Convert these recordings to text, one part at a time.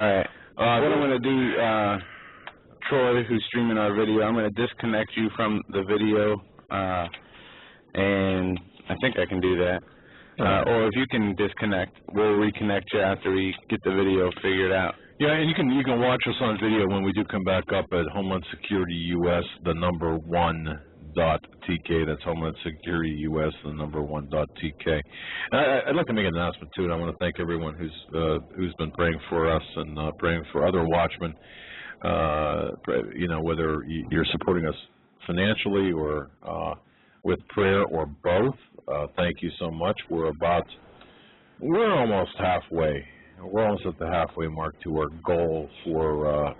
All right. What I'm going to do, Troy, who's streaming our video, I'm going to disconnect you from the video, and I think I can do that. Or if you can disconnect, we'll reconnect you after we get the video figured out. Yeah, and you can watch us on video when we do come back up at Homeland Security US, the number 1.tk. That's Homeland Security US, the number 1.tk. I'd like to make an announcement too, and I want to thank everyone who's been praying for us and praying for other watchmen. You know, whether you're supporting us financially or with prayer or both, thank you so much. We're almost halfway. We're almost at the halfway mark to our goal for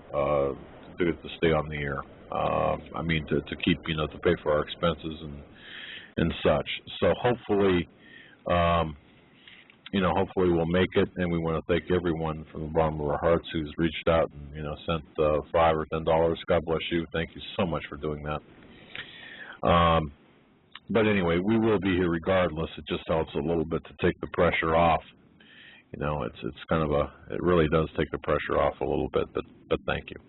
to stay on the air. I mean, to keep, you know, to pay for our expenses and such. So hopefully, you know, hopefully we'll make it. And we want to thank everyone from the bottom of our hearts who's reached out and, you know, sent $5 or $10. God bless you. Thank you so much for doing that. But anyway, we will be here regardless. It just helps a little bit to take the pressure off. You know, it's kind of it really does take the pressure off a little bit, but thank you.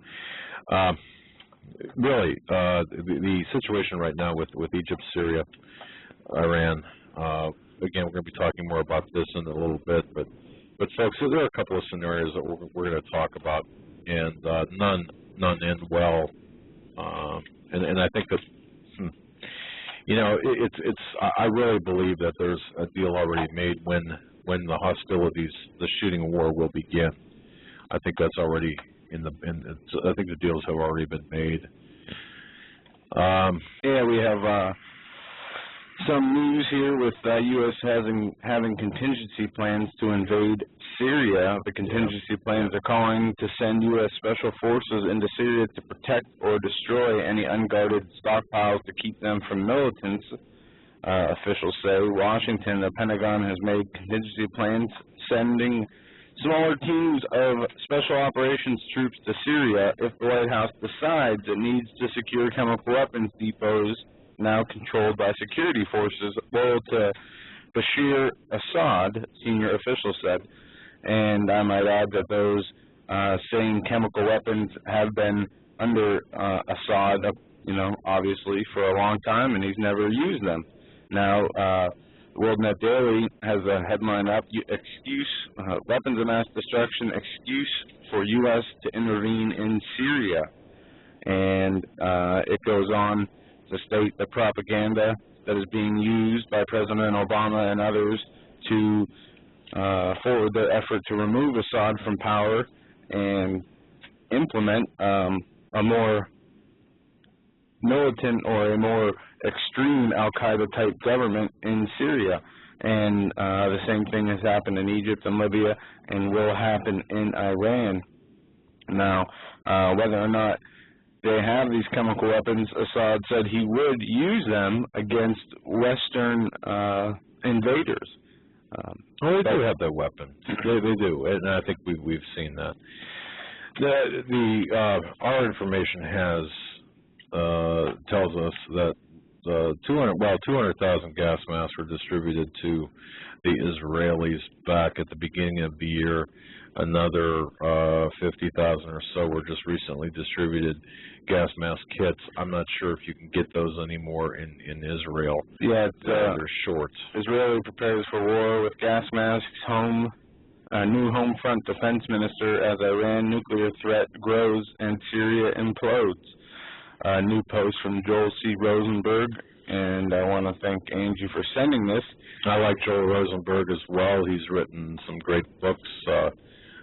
Really, the situation right now with Egypt, Syria, Iran, again, we're going to be talking more about this in a little bit, but folks, so there are a couple of scenarios that we're going to talk about, and none end well, and I think that, you know, I really believe that there's a deal already made when the hostilities, the shooting war will begin. I think that's already I think the deals have already been made. Yeah, we have some news here with U.S. having contingency plans to invade Syria. The contingency plans are calling to send U.S. special forces into Syria to protect or destroy any unguarded stockpiles to keep them from militants. Officials say Washington, the Pentagon, has made contingency plans sending smaller teams of special operations troops to Syria if the White House decides it needs to secure chemical weapons depots now controlled by security forces loyal to Bashir Assad, senior officials said. And I might add that those same chemical weapons have been under Assad, you know, obviously for a long time, and he's never used them. Now, WorldNet Daily has a headline up, weapons of mass destruction, excuse for U.S. to intervene in Syria. And it goes on to state the propaganda that is being used by President Obama and others to forward their effort to remove Assad from power and implement a more militant or a more extreme al-Qaeda type government in Syria. And the same thing has happened in Egypt and Libya and will happen in Iran. Now, whether or not they have these chemical weapons, Assad said he would use them against Western invaders. Well, they do have that weapon. They do, and I think we've seen that. Our information tells us that 200,000 gas masks were distributed to the Israelis back at the beginning of the year. Another 50,000 or so were just recently distributed gas mask kits. I'm not sure if you can get those anymore in Israel. Yeah, they're short. Israeli prepares for war with gas masks. New home front defense minister as Iran nuclear threat grows and Syria implodes. New post from Joel C. Rosenberg, and I want to thank Angie for sending this. I like Joel Rosenberg as well. He's written some great books.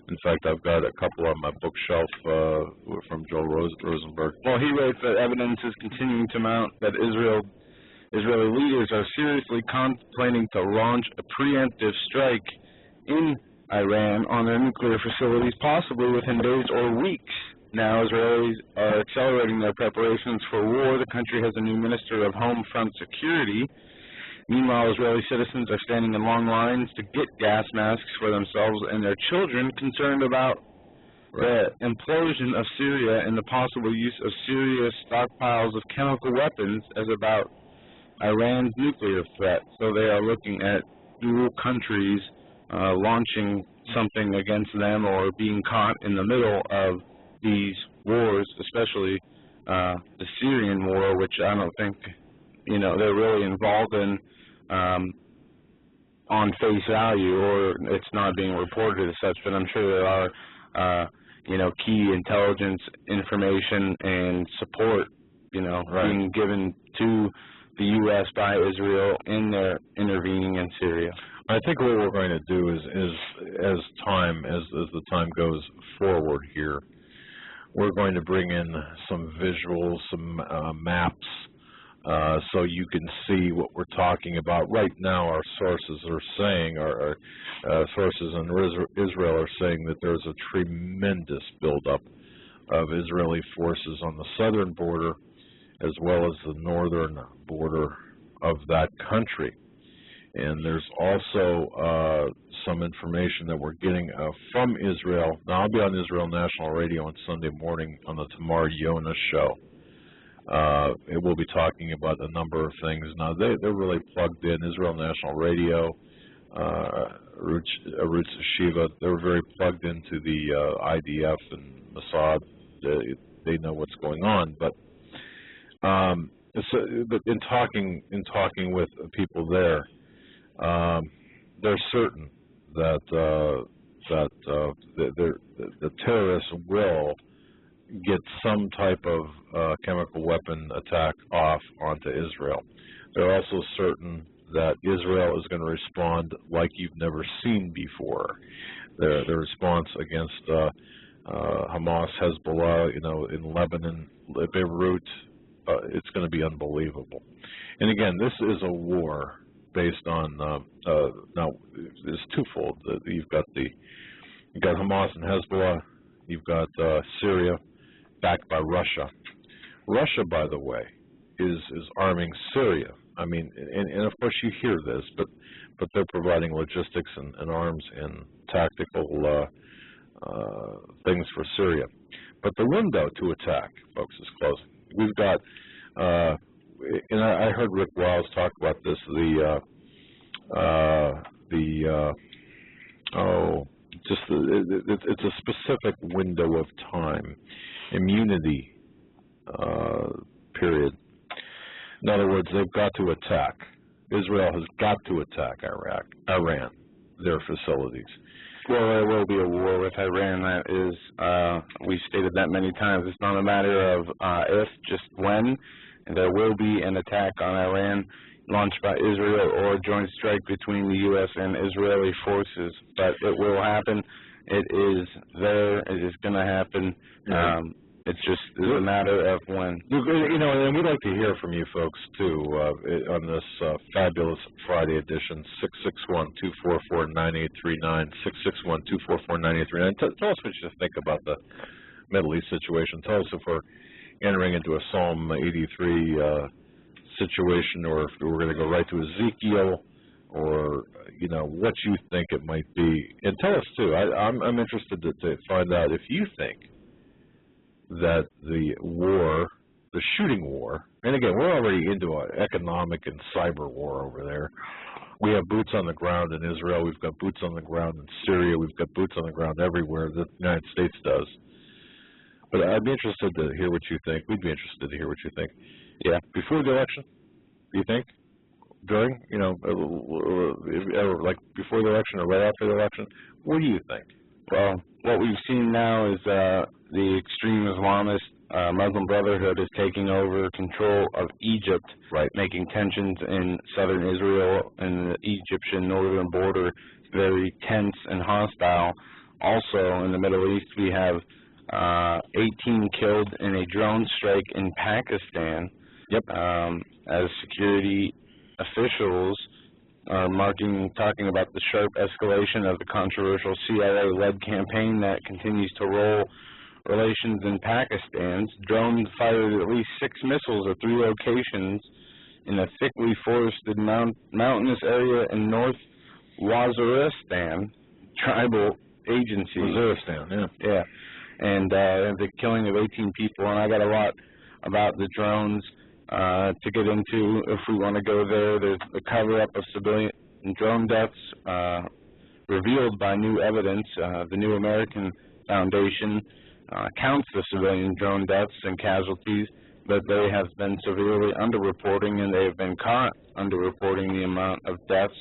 In fact, I've got a couple on my bookshelf from Joel Rosenberg. Well, he writes that evidence is continuing to mount that Israeli leaders are seriously contemplating to launch a preemptive strike in Iran on their nuclear facilities, possibly within days or weeks. Now, Israelis are accelerating their preparations for war. The country has a new Minister of Home Front Security. Meanwhile, Israeli citizens are standing in long lines to get gas masks for themselves and their children, concerned about the implosion of Syria and the possible use of Syria's stockpiles of chemical weapons as about Iran's nuclear threat. So they are looking at dual countries launching something against them or being caught in the middle of these wars, especially the Syrian war, which I don't think, they're really involved in on face value, or it's not being reported as such, but I'm sure there are, key intelligence information and support, being given to the U.S. by Israel in their intervening in Syria. I think what we're going to do is as the time goes forward here, we're going to bring in some visuals, some maps, so you can see what we're talking about. Right now, our sources are saying, our sources in Israel are saying that there's a tremendous buildup of Israeli forces on the southern border as well as the northern border of that country. And there's also some information that we're getting from Israel. Now, I'll be on Israel National Radio on Sunday morning on the Tamar Yonah show. It will be talking about a number of things. Now, they're really plugged in. Israel National Radio, Arutz Shiva, they're very plugged into the IDF and Mossad. They know what's going on. But in talking with people there, they're certain that the terrorists will get some type of chemical weapon attack off onto Israel. They're also certain that Israel is going to respond like you've never seen before. The response against Hamas, Hezbollah, in Lebanon, Beirut, it's going to be unbelievable. And again, this is a war based on now it's twofold. You've got Hamas and Hezbollah. You've got Syria, backed by Russia. Russia, by the way, is arming Syria. I mean, and of course you hear this, but they're providing logistics and arms and tactical things for Syria. But the window to attack, folks, is closing. We've got, and I heard Rick Wiles talk about this. It's a specific window of time, immunity period. In other words, they've got to attack. Israel has got to attack Iran, their facilities. Well, there will be a war with Iran. That is, we've stated that many times. It's not a matter of if, just when. And there will be an attack on Iran launched by Israel or a joint strike between the U.S. and Israeli forces. But it will happen. It is there. It is going to happen. It's just a matter of when. And we'd like to hear from you folks, too, on this fabulous Friday edition, 661-244-9839, 661-244-9839. Tell us what you think about the Middle East situation. Tell us if we're entering into a Psalm 83 situation, or if we're going to go right to Ezekiel, or, what you think it might be. And tell us, too, I'm interested to find out if you think that the war, the shooting war, and again, we're already into an economic and cyber war over there. We have boots on the ground in Israel. We've got boots on the ground in Syria. We've got boots on the ground everywhere that the United States does. But I'd be interested to hear what you think. We'd be interested to hear what you think. Yeah, before the election, do you think? During, like before the election or right after the election? What do you think? Well, what we've seen now is the extreme Islamist Muslim Brotherhood is taking over control of Egypt, right, making tensions in southern Israel and the Egyptian northern border very tense and hostile. Also, in the Middle East, we have 18 killed in a drone strike in Pakistan. Yep. As security officials are talking about the sharp escalation of the controversial CIA-led campaign that continues to roll relations in Pakistan. Drones fired at least 6 missiles at 3 locations in a thickly forested mountainous area in North Waziristan tribal agency. Waziristan, yeah. And the killing of 18 people. And I got a lot about the drones to get into if we want to go there. There's the cover-up of civilian drone deaths, revealed by new evidence. The New American Foundation counts the civilian drone deaths and casualties, but they have been severely underreporting, and they have been caught underreporting the amount of deaths.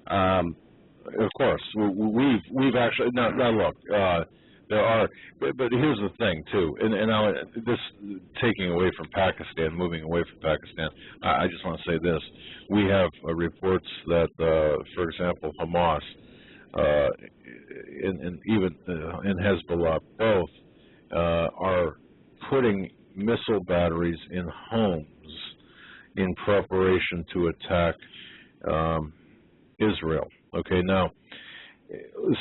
Of course, we've actually now look. There are, but here's the thing too, and now this taking away from Pakistan, moving away from Pakistan. I just want to say this: we have reports that, for example, Hamas and even in Hezbollah, both are putting missile batteries in homes in preparation to attack Israel. Okay, now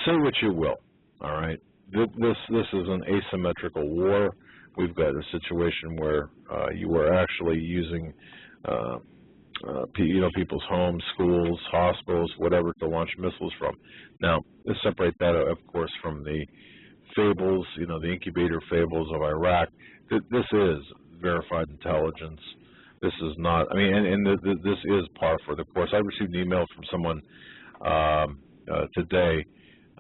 say what you will. All right. This is an asymmetrical war. We've got a situation where you are actually using, people's homes, schools, hospitals, whatever, to launch missiles from. Now, let's separate that, of course, from the fables, the incubator fables of Iraq. This is verified intelligence. This is not. I mean, and this is par for the course. I received an email from someone today.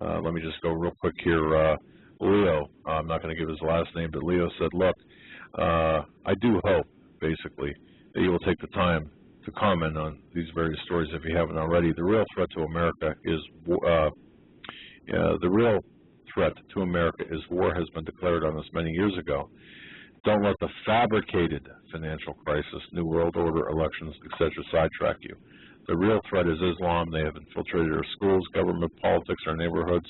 Let me just go real quick here. Leo, I'm not going to give his last name, but Leo said, look, I do hope, basically, that you will take the time to comment on these various stories if you haven't already. The real threat to America is war has been declared on us many years ago. Don't let the fabricated financial crisis, New World Order, elections, etc. sidetrack you. The real threat is Islam. They have infiltrated our schools, government, politics, our neighborhoods.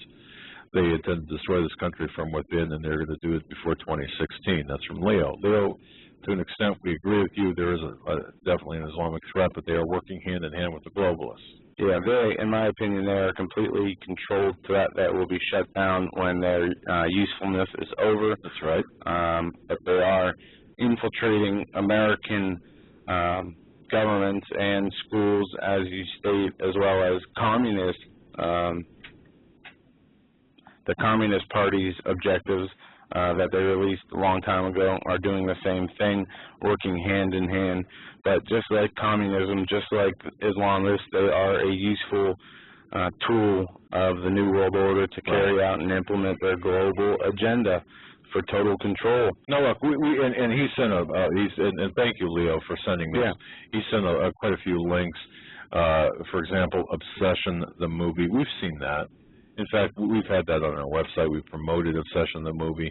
They intend to destroy this country from within, and they're going to do it before 2016. That's from Leo. Leo, to an extent, we agree with you. There is definitely an Islamic threat, but they are working hand in hand with the globalists. Yeah, in my opinion, they are a completely controlled threat that will be shut down when their usefulness is over. That's right. But they are infiltrating American governments and schools, as you state, as well as communist, the Communist Party's objectives that they released a long time ago are doing the same thing, working hand in hand. But just like communism, just like Islamists, they are a useful tool of the New World Order to carry out and implement their global agenda for total control. No, look, and he sent and thank you, Leo, for sending this. Yeah. He sent quite a few links. For example, Obsession, the movie. We've seen that. In fact, we've had that on our website. We've promoted Obsession, the movie,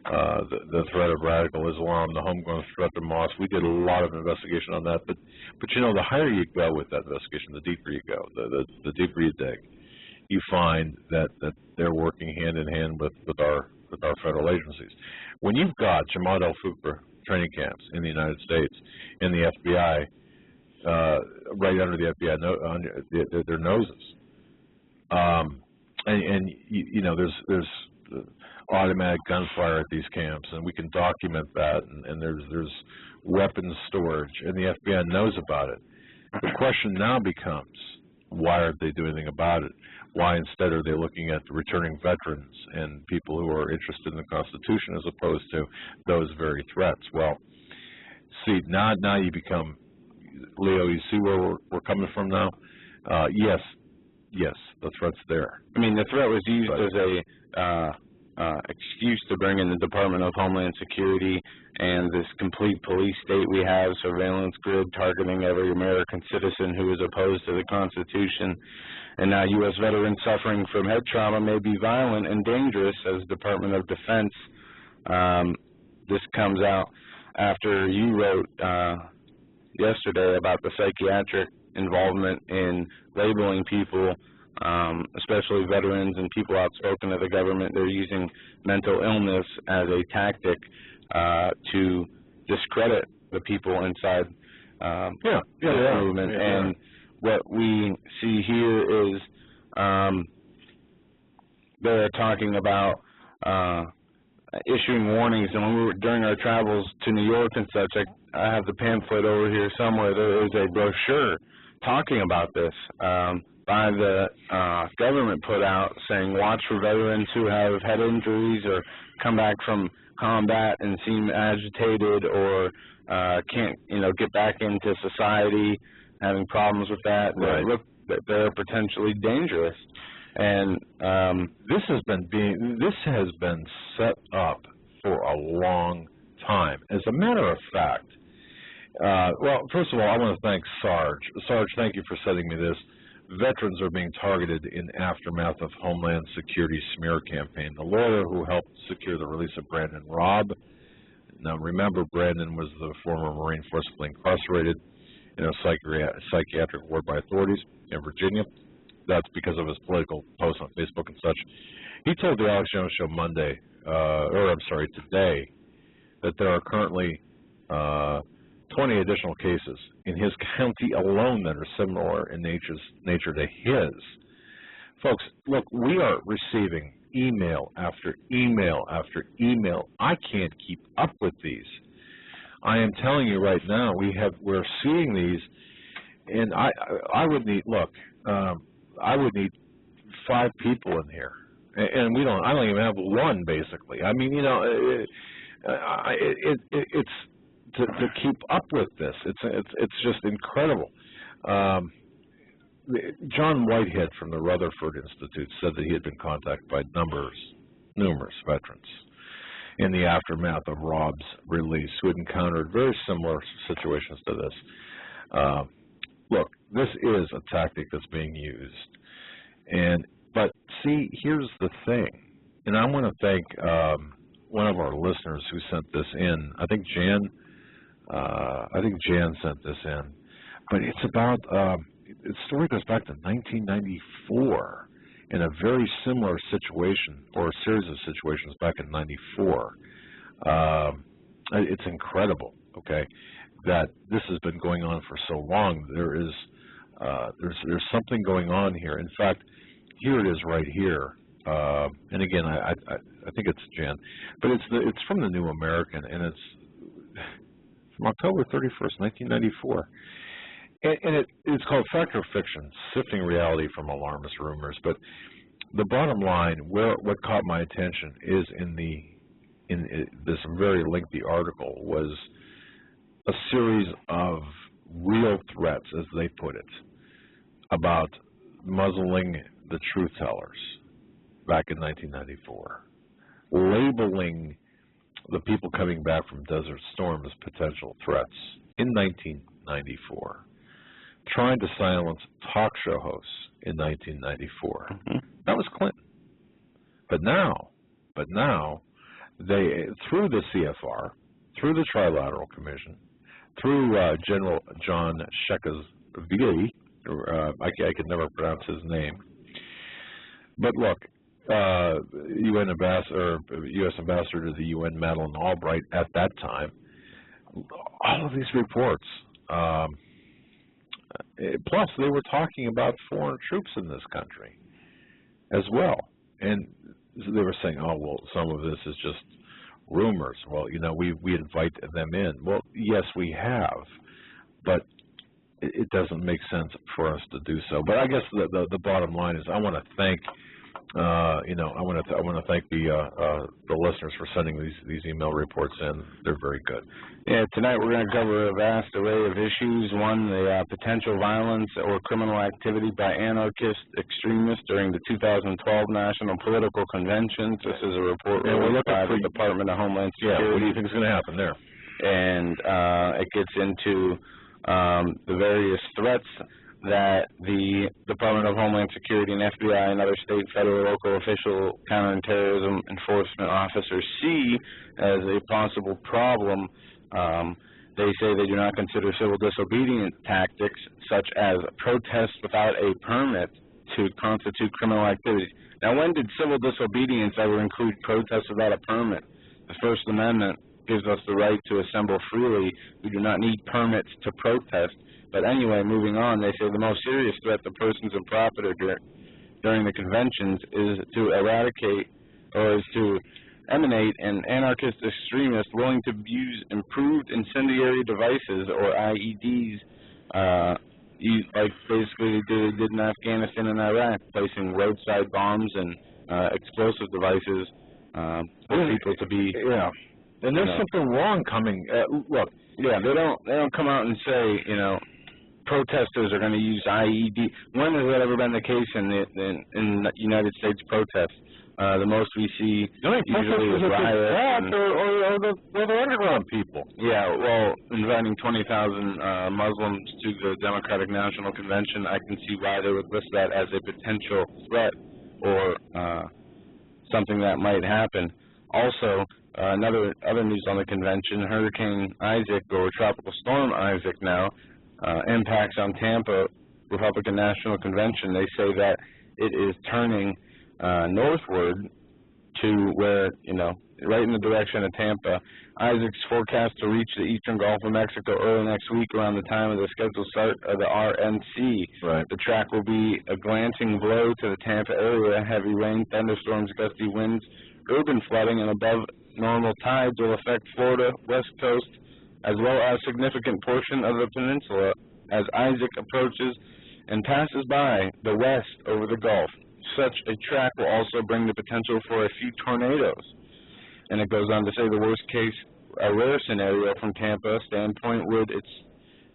the threat of radical Islam, the homegrown threat to mosques. We did a lot of investigation on that. But the higher you go with that investigation, the deeper you go, the deeper you dig, you find that they're working hand in hand with our federal agencies. When you've got Jamaat al-Fukr training camps in the United States, in the FBI, right under the FBI, their noses, there's automatic gunfire at these camps, and we can document that, and there's weapons storage, and the FBI knows about it. The question now becomes, why aren't they doing anything about it? Why instead are they looking at returning veterans and people who are interested in the Constitution as opposed to those very threats? Well, see, now you become, Leo, you see where we're coming from now? Yes, the threat's there. I mean, the threat was used as a excuse to bring in the Department of Homeland Security and this complete police state we have, surveillance grid targeting every American citizen who is opposed to the Constitution. And now U.S. veterans suffering from head trauma may be violent and dangerous, as Department of Defense. This comes out after you wrote yesterday about the psychiatric involvement in labeling people, especially veterans and people outspoken to the government. They're using mental illness as a tactic to discredit the people inside the movement. And what we see here is they're talking about issuing warnings. And when we were during our travels to New York and such, I have the pamphlet over here somewhere. There is a brochure talking about this by the government put out, saying watch for veterans who have head injuries or come back from combat and seem agitated or can't get back into society, having problems with that. Right. Look, that they're potentially dangerous. And this has been set up for a long time. As a matter of fact, well, first of all, I want to thank Sarge. Sarge, thank you for sending me this. Veterans are being targeted in aftermath of Homeland Security smear campaign. The lawyer who helped secure the release of Brandon Robb. Now, remember, Brandon was the former Marine forcibly incarcerated in a psychiatric ward by authorities in Virginia. That's because of his political posts on Facebook and such. He told the Alex Jones Show today, that there are currently 20 additional cases in his county alone that are similar in nature to his. Folks, look, we are receiving email after email after email. I can't keep up with these. I am telling you right now, we're seeing these, and I would need, look, I would need 5 people in here, and I don't even have one, basically. I mean, you know, it's to keep up with this. It's just incredible. John Whitehead from the Rutherford Institute said that he had been contacted by numerous veterans in the aftermath of Robb's release who had encountered very similar situations to this. Look, this is a tactic that's being used, but see, here's the thing, and I want to thank one of our listeners who sent this in. I think Jan sent this in, but it's about. The story goes back to 1994 in a very similar situation, or a series of situations back in '94. It's incredible, okay, that this has been going on for so long. There's something going on here. In fact, here it is right here. And again, I think it's Jan, but it's from the New American, and it's from October 31st, 1994. And it's called Fact or Fiction, Sifting Reality from Alarmist Rumors. But the bottom line, what caught my attention is in this very lengthy article was a series of real threats, as they put it, about muzzling the truth tellers back in 1994, labeling the people coming back from Desert Storm as potential threats in 1994. Trying to silence talk show hosts in 1994. Mm-hmm. That was Clinton. But now, they, through the CFR, through the Trilateral Commission, through General John Shekasvili, I could never pronounce his name. But look, U.S. Ambassador to the UN, Madeleine Albright, at that time, all of these reports. Plus, they were talking about foreign troops in this country as well. And they were saying, oh, well, some of this is just rumors. Well, you know, we invite them in. Well, yes, we have, but it doesn't make sense for us to do so. But I guess the bottom line is I want to thank, I want to thank the listeners for sending these email reports in. They're very good. Yeah, tonight we're going to cover a vast array of issues. One, the potential violence or criminal activity by anarchist extremists during the 2012 National Political Conventions. This is a report released by the Department of Homeland Security. Yeah, what do you think is going to happen there? And it gets into the various threats that the Department of Homeland Security and FBI and other state, federal, local official counterterrorism enforcement officers see as a possible problem. They say they do not consider civil disobedience tactics, such as protests without a permit, to constitute criminal activity. Now, when did civil disobedience ever include protests without a permit? The First Amendment gives us the right to assemble freely. We do not need permits to protest. But anyway, moving on, they say the most serious threat to persons and property during the conventions is to eradicate, or is to emanate an anarchist extremist willing to use improved incendiary devices, or IEDs, like basically they did in Afghanistan and Iraq, placing roadside bombs and explosive devices for people to be. Yeah, and there's something wrong coming. Look, yeah, they don't come out and say, protesters are going to use IED. When has that ever been the case in the United States protests? The most we see usually is riots or the underground people. Yeah, well, inviting 20,000 Muslims to the Democratic National Convention, I can see why they would list that as a potential threat or something that might happen. Also, other news on the convention: Hurricane Isaac, or Tropical Storm Isaac now, impacts on Tampa Republican National Convention. They say that it is turning northward to where, right in the direction of Tampa. Isaac's forecast to reach the eastern Gulf of Mexico early next week around the time of the scheduled start of the RNC. Right. The track will be a glancing blow to the Tampa area. Heavy rain, thunderstorms, gusty winds, urban flooding, and above normal tides will affect Florida, West Coast, as well as a significant portion of the peninsula as Isaac approaches and passes by the west over the Gulf. Such a track will also bring the potential for a few tornadoes. And it goes on to say the worst case, a rare scenario from Tampa standpoint would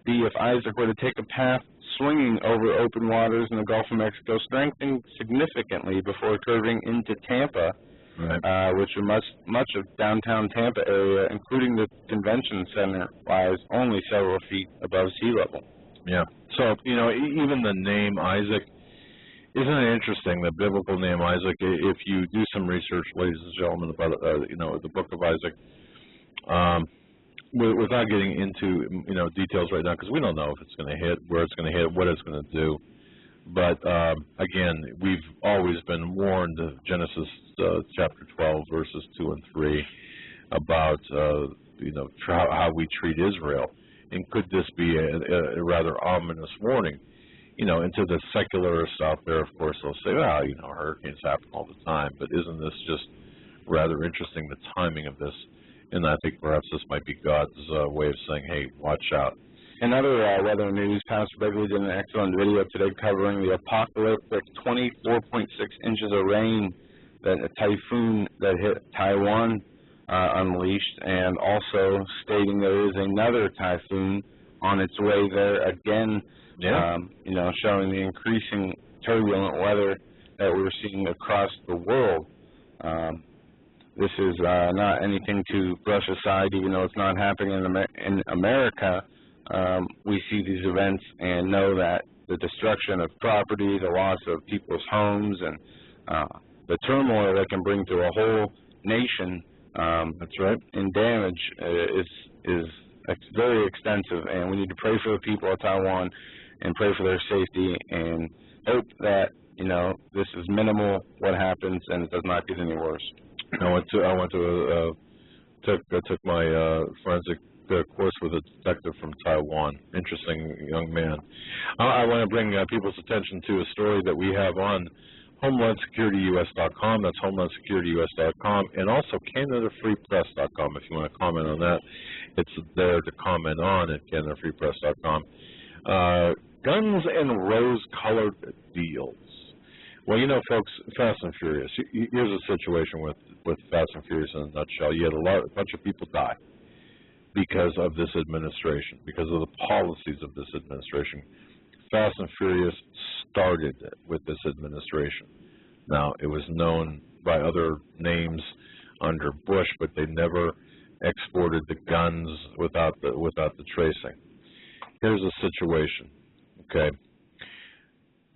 be if Isaac were to take a path swinging over open waters in the Gulf of Mexico, strengthening significantly before curving into Tampa, right. Which much of downtown Tampa area, including the convention center, lies only several feet above sea level. Yeah. So, even the name Isaac, isn't it interesting, the biblical name Isaac? If you do some research, ladies and gentlemen, about the Book of Isaac, without getting into details right now, because we don't know if it's going to hit, where it's going to hit, what it's going to do. But again, we've always been warned, Genesis chapter 12, verses 2 and 3, about how we treat Israel, and could this be a rather ominous warning? And to the secularists out there, of course, they'll say, well, hurricanes happen all the time, but isn't this just rather interesting, the timing of this? And I think perhaps this might be God's way of saying, hey, watch out. In other weather news, Pastor Begley did an excellent video today covering the apocalyptic 24.6 inches of rain that a typhoon that hit Taiwan unleashed, and also stating there is another typhoon on its way there again. Yeah. Showing the increasing turbulent weather that we're seeing across the world. This is not anything to brush aside, even though it's not happening in America. We see these events and know that the destruction of property, the loss of people's homes, and the turmoil that can bring to a whole nation, that's right, and damage is very extensive, and we need to pray for the people of Taiwan and pray for their safety and hope that this is minimal what happens and it does not get any worse. I took my forensic course with a detective from Taiwan. Interesting young man. I want to bring people's attention to a story that we have on HomelandSecurityUS.com. That's HomelandSecurityUS.com, and also CanadaFreePress.com. If you want to comment on that, it's there to comment on at CanadaFreePress.com. Guns and rose-colored deals. Well, folks, Fast and Furious. Here's a situation with Fast and Furious in a nutshell. You had a bunch of people die because of this administration, because of the policies of this administration. Fast and Furious started with this administration. Now, it was known by other names under Bush, but they never exported the guns without the tracing. Here's a situation, okay?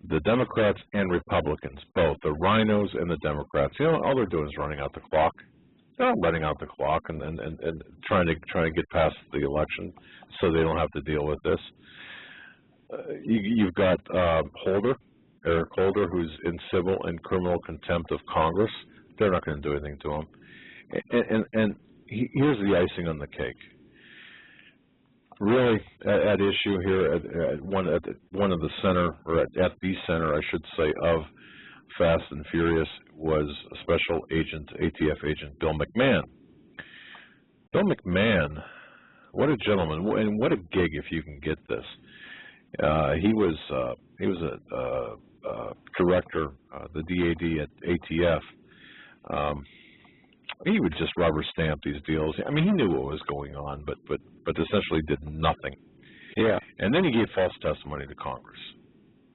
The Democrats and Republicans, both, the rhinos and the Democrats, all they're doing is running out the clock. They're not letting out the clock and trying to get past the election so they don't have to deal with this. You've got Eric Holder, who's in civil and criminal contempt of Congress. They're not going to do anything to him. And here's the icing on the cake. Really, at issue here, at one of the center, or at the center, I should say, of Fast and Furious was Special Agent, ATF Agent Bill McMahon. Bill McMahon, what a gentleman, and what a gig if you can get this. He was a director, the DAD at ATF. He would just rubber stamp these deals. I mean, he knew what was going on, but essentially did nothing. Yeah. And then he gave false testimony to Congress.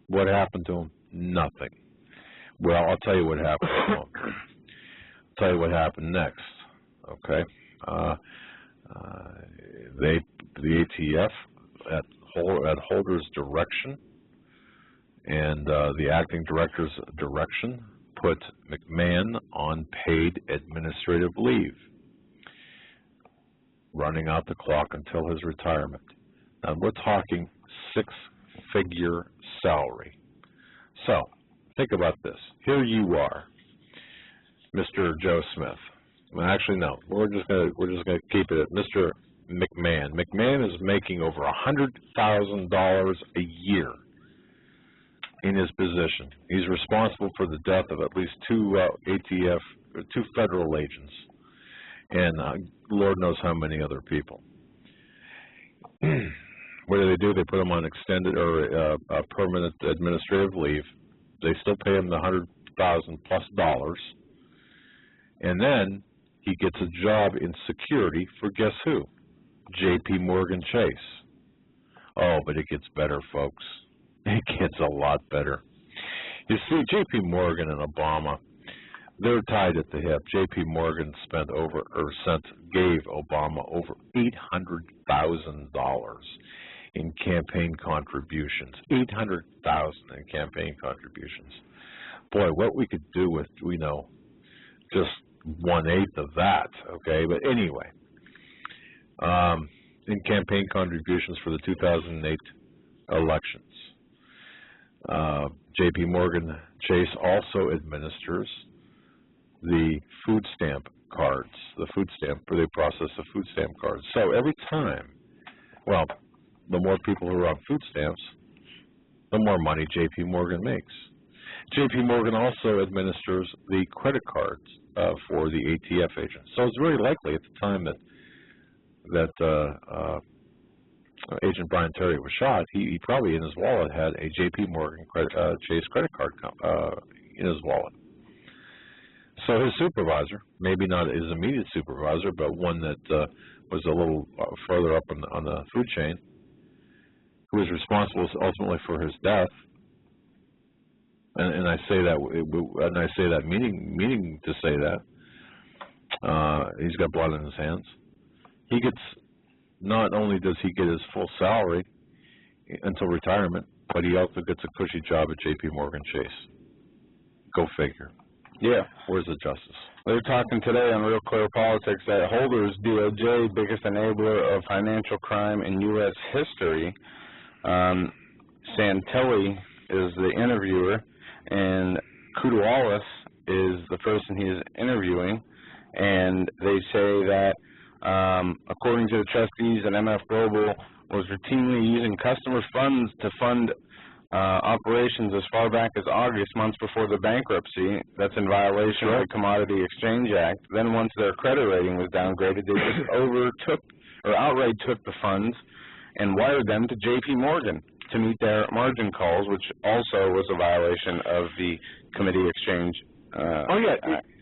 What happened to him? Nothing. Well, I'll tell you what happened to him. I'll tell you what happened next. Okay. The ATF, at Holder's direction and the acting director's direction, put McMahon on paid administrative leave, running out the clock until his retirement. Now, we're talking six-figure salary. So, think about this. Here you are, Mr. Joe Smith. Well, actually, no. We're just gonna keep it at Mr. McMahon. McMahon is making over $100,000 a year in his position. He's responsible for the death of at least two federal agents, and Lord knows how many other people. What do? They put him on extended or permanent administrative leave. They still pay him the $100,000+ and then he gets a job in security for guess who? J.P. Morgan Chase. Oh, but it gets better, folks. It gets a lot better. You see, J.P. Morgan and Obama, they're tied at the hip. J.P. Morgan gave Obama over $800,000 in campaign contributions. $800,000 in campaign contributions. Boy, what we could do with, just 1/8 of that, okay? But anyway, in campaign contributions for the 2008 elections. J.P. Morgan Chase also administers the food stamp cards, they process the food stamp cards. So every time, well, the more people who are on food stamps, the more money J.P. Morgan makes. J.P. Morgan also administers the credit cards for the ATF agents. So it's very likely at the time that Agent Brian Terry was shot, he probably in his wallet had a J.P. Morgan Chase credit card in his wallet. So his supervisor, maybe not his immediate supervisor, but one that was a little further up on the food chain, who was responsible ultimately for his death, and I say that meaning to say that he's got blood in his hands. He gets, not only does he get his full salary until retirement, but he also gets a cushy job at J.P. Morgan Chase. Go figure. Yeah. Where's the justice? They're talking today on Real Clear Politics that Holder's DOJ, biggest enabler of financial crime in U.S. history. Santelli is the interviewer, and Kudawalis is the person he is interviewing, and they say that according to the trustees that MF Global was routinely using customer funds to fund operations as far back as August, months before the bankruptcy. That's in violation of the Commodity Exchange Act. Then once their credit rating was downgraded, they just outright took the funds and wired them to J.P. Morgan to meet their margin calls, which also was a violation of the Commodity Exchange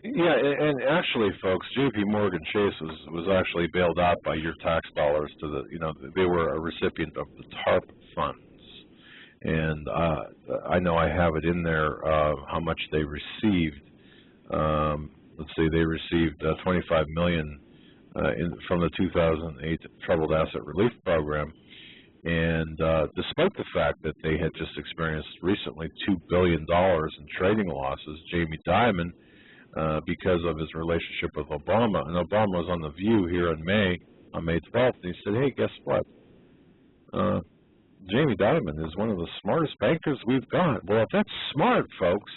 and actually, folks, J.P. Morgan Chase was actually bailed out by your tax dollars they were a recipient of the TARP funds. And I know I have it in there how much they received. Let's see, they received $25 million from the 2008 Troubled Asset Relief Program. And despite the fact that they had just experienced recently $2 billion in trading losses, Jamie Dimon, because of his relationship with Obama, and Obama was on The View here on May 12th, and he said, hey, guess what? Jamie Dimon is one of the smartest bankers we've got. Well, if that's smart, folks,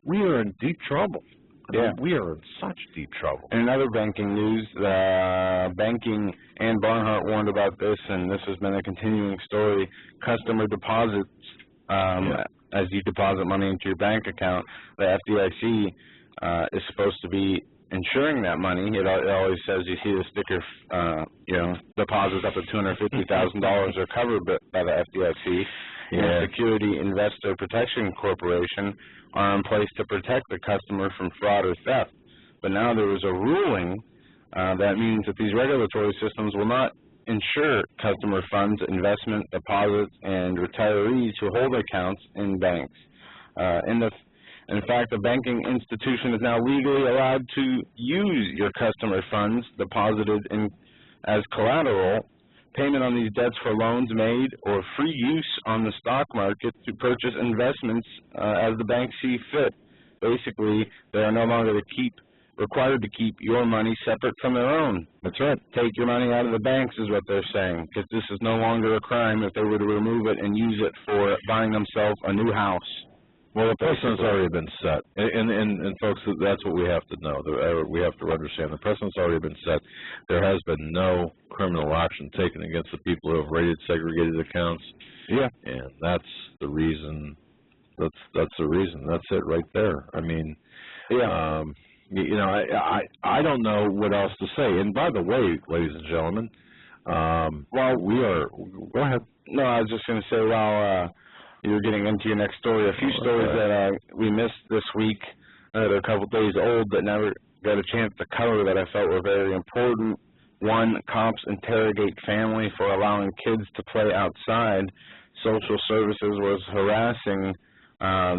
we are in deep trouble. Yeah, we are in such deep trouble. In other banking news, Banking and Barnhart warned about this, and this has been a continuing story. Customer deposits, as you deposit money into your bank account, the FDIC is supposed to be insuring that money. It always says, you see the sticker, deposits up to $250,000 are covered by the FDIC. And Security Investor Protection Corporation are in place to protect the customer from fraud or theft. But now there was a ruling that means that these regulatory systems will not insure customer funds, investment deposits, and retirees who hold accounts in banks. In fact, a banking institution is now legally allowed to use your customer funds deposited as collateral, payment on these debts for loans made, or free use on the stock market to purchase investments as the bank see fit. Basically, they are no longer required to keep your money separate from their own. That's right. Take your money out of the banks is what they're saying, because this is no longer a crime if they were to remove it and use it for buying themselves a new house. Well, the precedent's already been set, and folks, that's what we have to know. We have to understand the precedent's already been set. There has been no criminal action taken against the people who have raided segregated accounts. Yeah, and that's the reason. That's the reason. That's it right there. I mean, yeah. You know, I don't know what else to say. And by the way, ladies and gentlemen, while we are, go ahead. No, I was just going to say, while you were getting into your next story, a few stories that we missed this week, they're a couple days old, but never got a chance to cover that I felt were very important. One, cops interrogate family for allowing kids to play outside. Social services was harassing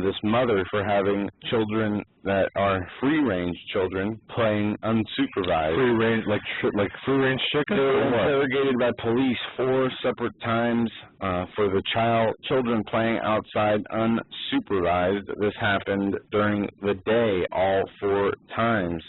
this mother for having children that are free-range children playing unsupervised. Free-range, like free-range chickens? They were interrogated by police 4 separate times for the children playing outside unsupervised. This happened during the day all 4 times.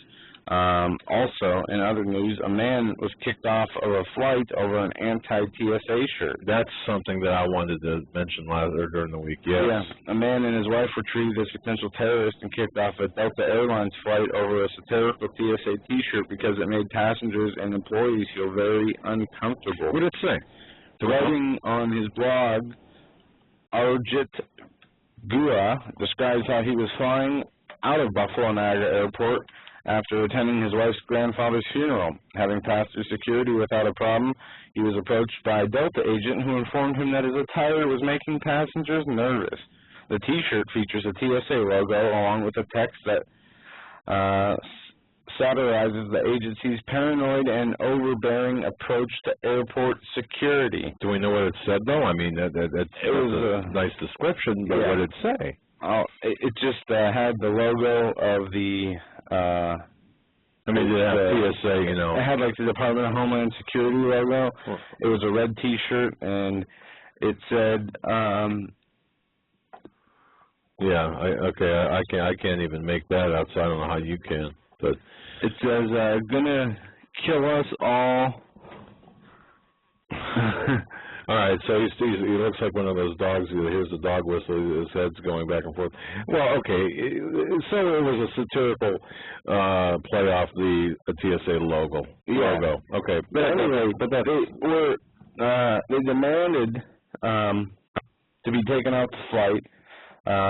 Also, in other news, a man was kicked off of a flight over an anti-TSA shirt. That's something that I wanted to mention during the week, yes. Yeah, a man and his wife retrieved a potential terrorist and kicked off a Delta Airlines flight over a satirical TSA T-shirt because it made passengers and employees feel very uncomfortable. What did it say? Writing on his blog, Arjit Gua describes how he was flying out of Buffalo Niagara Airport after attending his wife's grandfather's funeral. Having passed through security without a problem, he was approached by a Delta agent who informed him that his attire was making passengers nervous. The T-shirt features a TSA logo along with a text that satirizes the agency's paranoid and overbearing approach to airport security. Do we know what it said, though? I mean, it was a nice description, but what did it say? It just had the logo of the I mean, TSA, you know. It had like the Department of Homeland Security logo. It was a red T-shirt, and it said, I can't even make that out, so I don't know how you can. But it says, gonna kill us all. All right, so he looks like one of those dogs. He hears the dog whistle, his head's going back and forth. Well, okay, so it was a satirical play off the TSA logo. Yeah. Okay. But anyway, they demanded to be taken off the flight.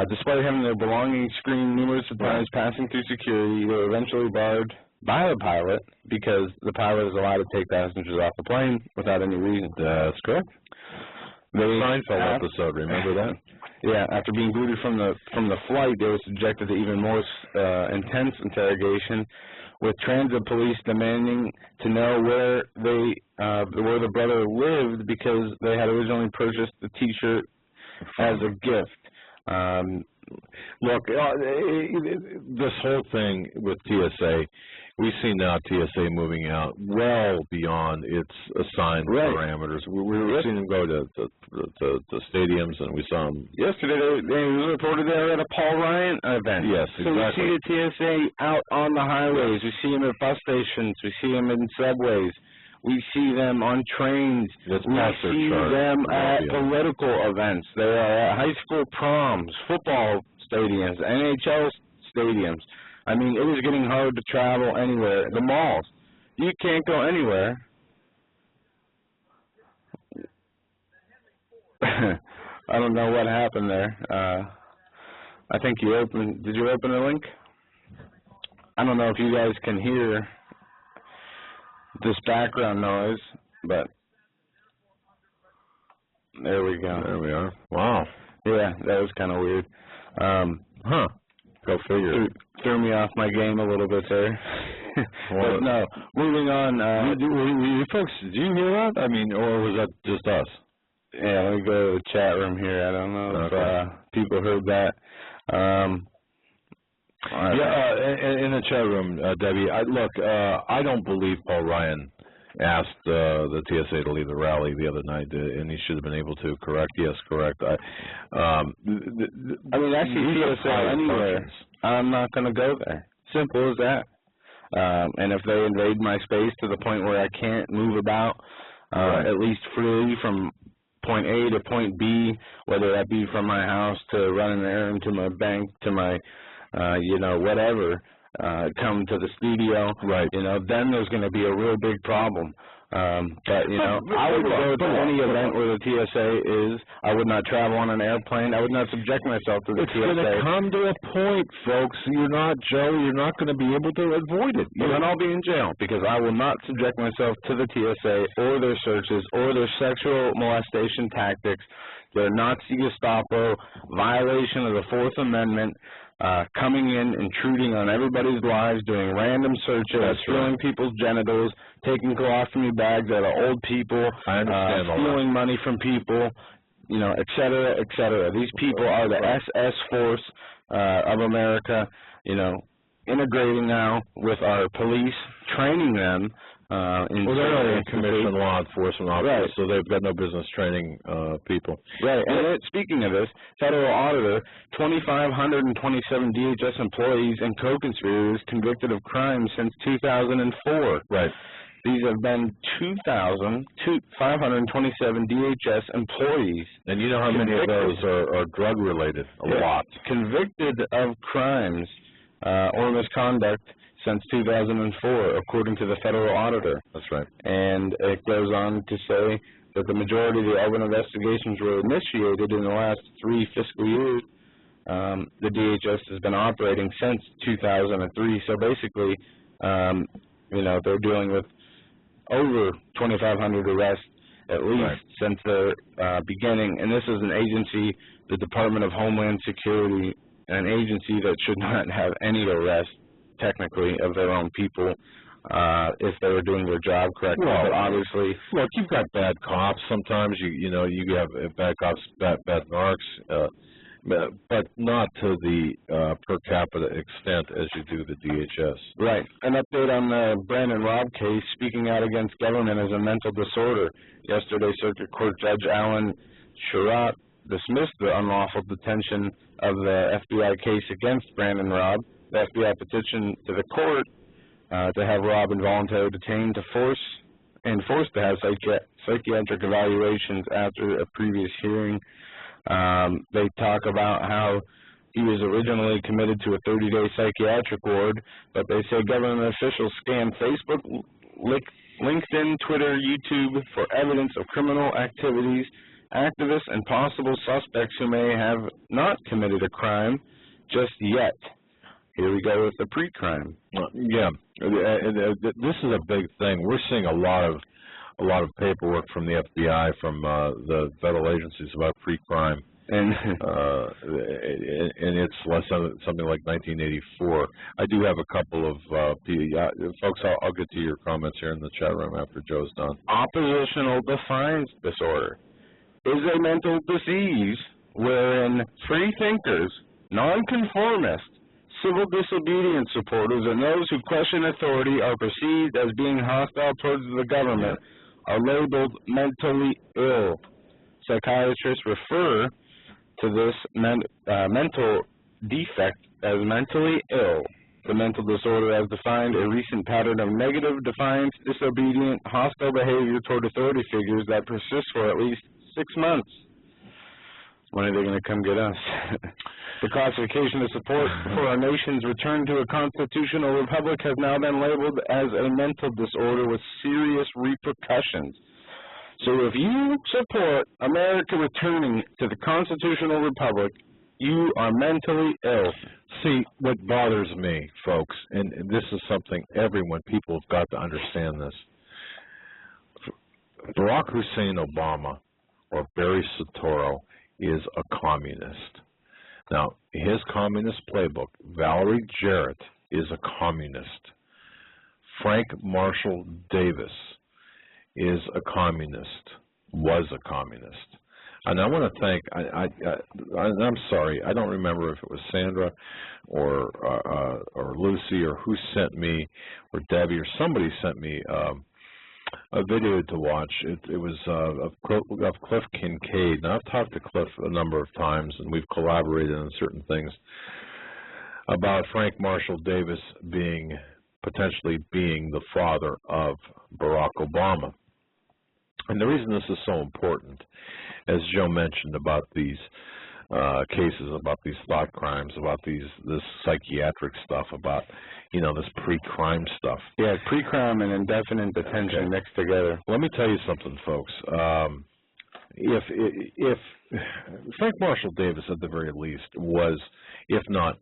Despite having their belongings screened numerous times passing through security, they were eventually barred by the pilot because the pilot is allowed to take passengers off the plane without any reason. That's correct. The Seinfeld episode, remember that? Yeah, after being booted from the flight, they were subjected to even more intense interrogation, with transit police demanding to know where the brother lived because they had originally purchased the T-shirt as a gift. Look, this whole thing with TSA, we see now TSA moving out well beyond its assigned parameters. We've seen them go to stadiums, and we saw them yesterday. They reported they were at a Paul Ryan event. Yes, exactly. So we see the TSA out on the highways. We see them at bus stations. We see them in subways. We see them on trains. We see them at political events. They are at high school proms, football stadiums, NHL stadiums. I mean, it is getting hard to travel anywhere. The malls. You can't go anywhere. I don't know what happened there. I think you opened... Did you open the link? I don't know if you guys can hear this background noise, but there we go. There we are. Wow. Yeah, that was kind of weird. Go figure. Threw me off my game a little bit there. But no, moving on. Folks, did you hear that? I mean, or was that just us? Yeah, let me go to the chat room here. I don't know if people heard that. In the chat room, Debbie, I don't believe Paul Ryan asked the TSA to leave the rally the other night, and he should have been able to. Correct? Yes, correct. I mean, actually, TSA anywhere. I'm not going to go there. Simple as that. And if they invade my space to the point where I can't move about, at least freely from point A to point B, whether that be from my house to run an errand to my bank to my, whatever, come to the studio, then there's going to be a real big problem. But I would go to any event where the TSA is. I would not travel on an airplane. I would not subject myself to the TSA. It's going to come to a point, folks. You're not, Joe, you're not going to be able to avoid it. Then I'll be in jail because I will not subject myself to the TSA or their searches or their sexual molestation tactics, their Nazi Gestapo violation of the Fourth Amendment, coming in, intruding on everybody's lives, doing random searches, stealing people's genitals, taking colostomy bags out of old people, stealing money from people, et cetera, et cetera. These people are the SS force of America, integrating now with our police, training them. They're only commissioned law enforcement officers, so they've got no business training people. Right, and speaking of this, federal auditor, 2,527 DHS employees and co-conspirators convicted of crimes since 2004. Right. These have been 2,527 DHS employees. And you know how many of those are drug-related? A lot. Convicted of crimes or misconduct since 2004, according to the federal auditor. That's right. And it goes on to say that the majority of the open investigations were initiated in the last 3 fiscal years. The DHS has been operating since 2003. So basically, they're dealing with over 2,500 arrests at least since the beginning. And this is an agency, the Department of Homeland Security, an agency that should not have any arrests, technically, of their own people if they were doing their job correctly. Well, but obviously, look, you've got bad cops. Sometimes you have bad cops, bad narcs, but not to the per capita extent as you do the DHS. Right. An update on the Brandon Robb case, speaking out against government as a mental disorder. Yesterday, Circuit Court Judge Alan Sherratt dismissed the unlawful detention of the FBI case against Brandon Robb. The FBI petitioned to the court to have Robb involuntarily detained and forced to have psychiatric evaluations after a previous hearing. They talk about how he was originally committed to a 30-day psychiatric ward, but they say government officials scanned Facebook, LinkedIn, Twitter, YouTube for evidence of criminal activities, activists, and possible suspects who may have not committed a crime just yet. Here we go with the pre-crime. This is a big thing. We're seeing a lot of paperwork from the FBI, from the federal agencies about pre-crime, and it's less than something like 1984. I do have a couple of folks. I'll get to your comments here in the chat room after Joe's done. Oppositional defiance disorder is a mental disease wherein free thinkers, nonconformists, civil disobedience supporters, and those who question authority are perceived as being hostile towards the government are labeled mentally ill. Psychiatrists refer to this mental defect as mentally ill. The mental disorder has defined a recent pattern of negative, defiance, disobedient, hostile behavior toward authority figures that persists for at least 6 months. When are they going to come get us? The classification of support for our nation's return to a constitutional republic has now been labeled as a mental disorder with serious repercussions. So if you support America returning to the constitutional republic, you are mentally ill. See, what bothers me, folks, and this is something people have got to understand this. Barack Hussein Obama or Barry Soetoro is a communist. Now, his communist playbook, Valerie Jarrett, is a communist. Frank Marshall Davis is a communist, was a communist. And I want to thank, I'm sorry, I don't remember if it was Sandra or Lucy or who sent me, or Debbie or somebody sent me a video to watch. It was of Cliff Kincaid. Now, I've talked to Cliff a number of times, and we've collaborated on certain things about Frank Marshall Davis potentially being the father of Barack Obama. And the reason this is so important, as Joe mentioned about these cases, about these thought crimes, about this psychiatric stuff, about, this pre-crime stuff. Yeah, pre-crime and indefinite detention mixed together. Let me tell you something, folks. If Frank Marshall Davis, at the very least, was, if not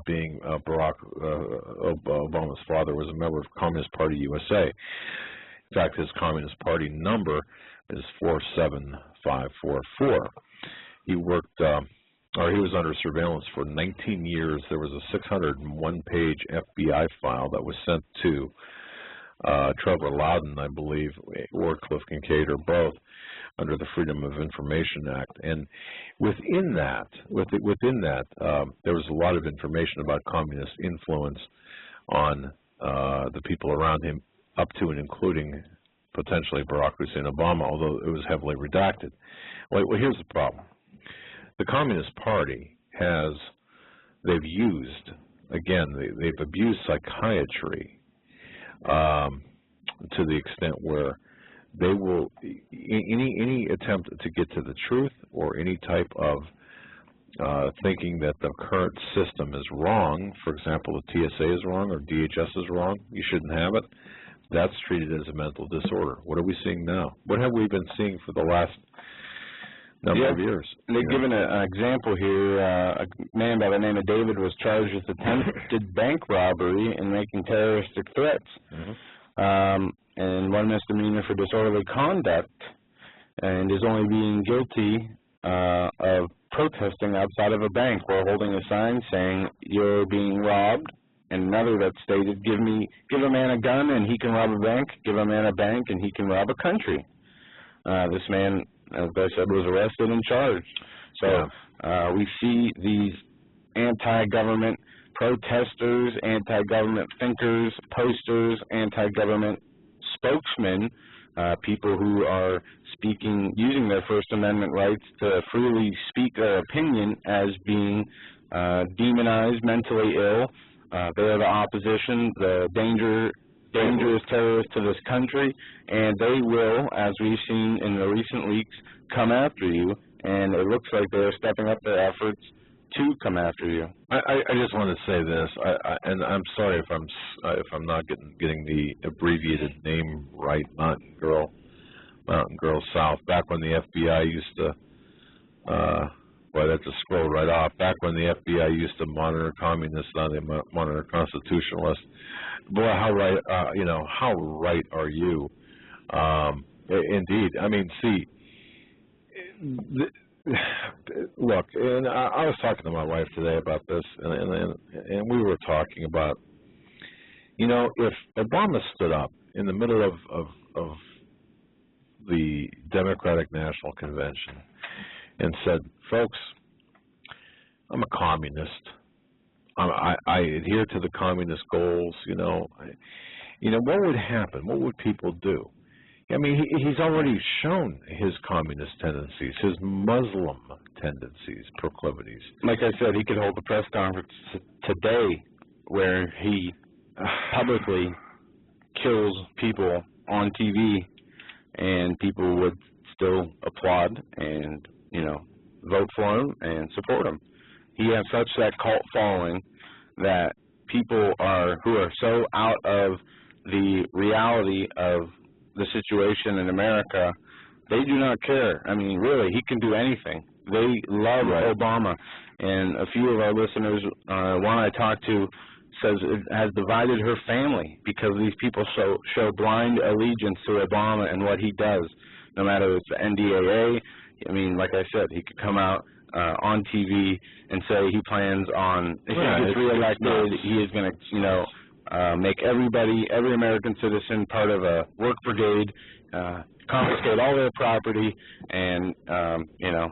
being Barack Obama's father, was a member of Communist Party USA. In fact, his Communist Party number is 47544. He worked, or he was under surveillance for 19 years. There was a 601-page FBI file that was sent to Trevor Loudon, I believe, or Cliff Kincaid, or both, under the Freedom of Information Act. And within that, there was a lot of information about communist influence on the people around him, up to and including potentially Barack Hussein Obama, although it was heavily redacted. Well, here's the problem. The Communist Party they've used, again, they've abused psychiatry to the extent where they will, any attempt to get to the truth, or any type of thinking that the current system is wrong, for example, the TSA is wrong or DHS is wrong, you shouldn't have it, that's treated as a mental disorder. What are we seeing now? What have we been seeing for the last number of years? They've given an example here. A man by the name of David was charged with attempted bank robbery and making terroristic threats, and one misdemeanor for disorderly conduct, and is only being guilty of protesting outside of a bank while holding a sign saying you're being robbed, and another that stated give a man a gun and he can rob a bank, give a man a bank and he can rob a country. This man, as I said, was arrested and charged. So we see these anti-government protesters, anti-government thinkers, posters, anti-government spokesmen, people who are speaking, using their First Amendment rights to freely speak their opinion, as being demonized, mentally ill. They are the opposition, the dangerous terrorists to this country, and they will, as we've seen in the recent weeks, come after you, and it looks like they're stepping up their efforts to come after you. I just want to say this, and I'm sorry if I'm not getting the abbreviated name right. Mountain Girl South. Back when the FBI used to, that's a scroll right off. Back when the FBI used to monitor communists, now they monitor constitutionalists. Boy, how right, how right are you? Indeed. I mean, see. Look, and I was talking to my wife today about this, and we were talking about, if Obama stood up in the middle of the Democratic National Convention and said, folks, I'm a communist. I adhere to the communist goals, what would happen? What would people do? I mean, he's already shown his communist tendencies, his Muslim tendencies, proclivities. Like I said, he could hold a press conference today where he publicly kills people on TV, and people would still applaud and, vote for him and support him. He has such that cult following that people who are so out of the reality of the situation in America, they do not care. I mean, really, he can do anything. They love Obama. And a few of our listeners, one I talked to, says it has divided her family because these people show blind allegiance to Obama and what he does, no matter if it's the NDAA. I mean, like I said, he could come out on TV and say he plans on, if he gets reelected, he is going to, make every American citizen part of a work brigade, confiscate all their property, and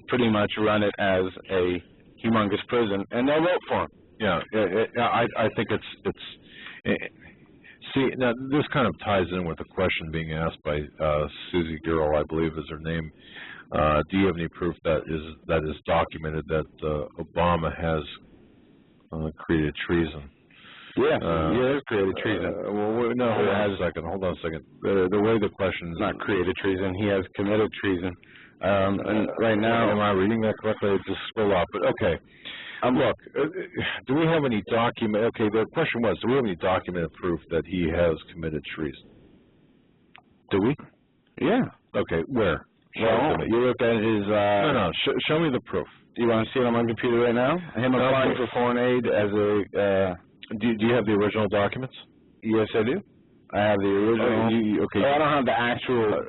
pretty much run it as a humongous prison, and they'll vote for him. Yeah, I think it's see, now this kind of ties in with a question being asked by Susie Girl, I believe is her name. Do you have any proof that is documented that Obama has created treason? Yeah, he has created treason. Hold on a second. The way the question is not created treason, he has committed treason. And right now, am I reading that correctly? I just scroll up, but okay. Look, do we have any document? Okay, the question was, do we have any documented proof that he has committed treason? Do we? Yeah. Okay, where? Well, you look at his... show me the proof. Do you want to see it on my computer right now? Him applying for foreign aid as a... Do you have the original documents? Yes, I do. I have the original. Okay. I don't have the actual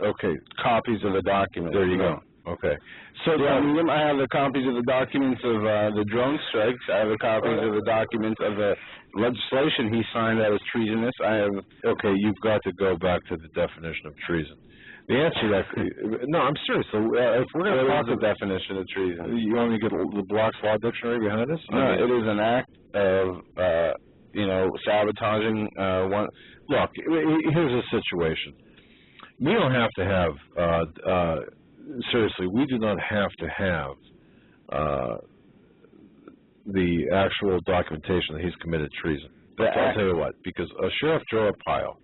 copies of the documents. There you go. Okay. So I have the copies of the documents of the drone strikes. I have the copies of the documents of the legislation he signed that was treasonous. I have. Okay, you've got to go back to the definition of treason. The answer to that, no, I'm serious. So if we're going to talk the definition of treason, you want me to get the Black's Law Dictionary behind us? No, it is an act of, sabotaging one. Look, here's the situation. We don't have to have, seriously, we do not have to have the actual documentation that he's committed treason. But I'll tell you what, because Sheriff Joe Arpaio,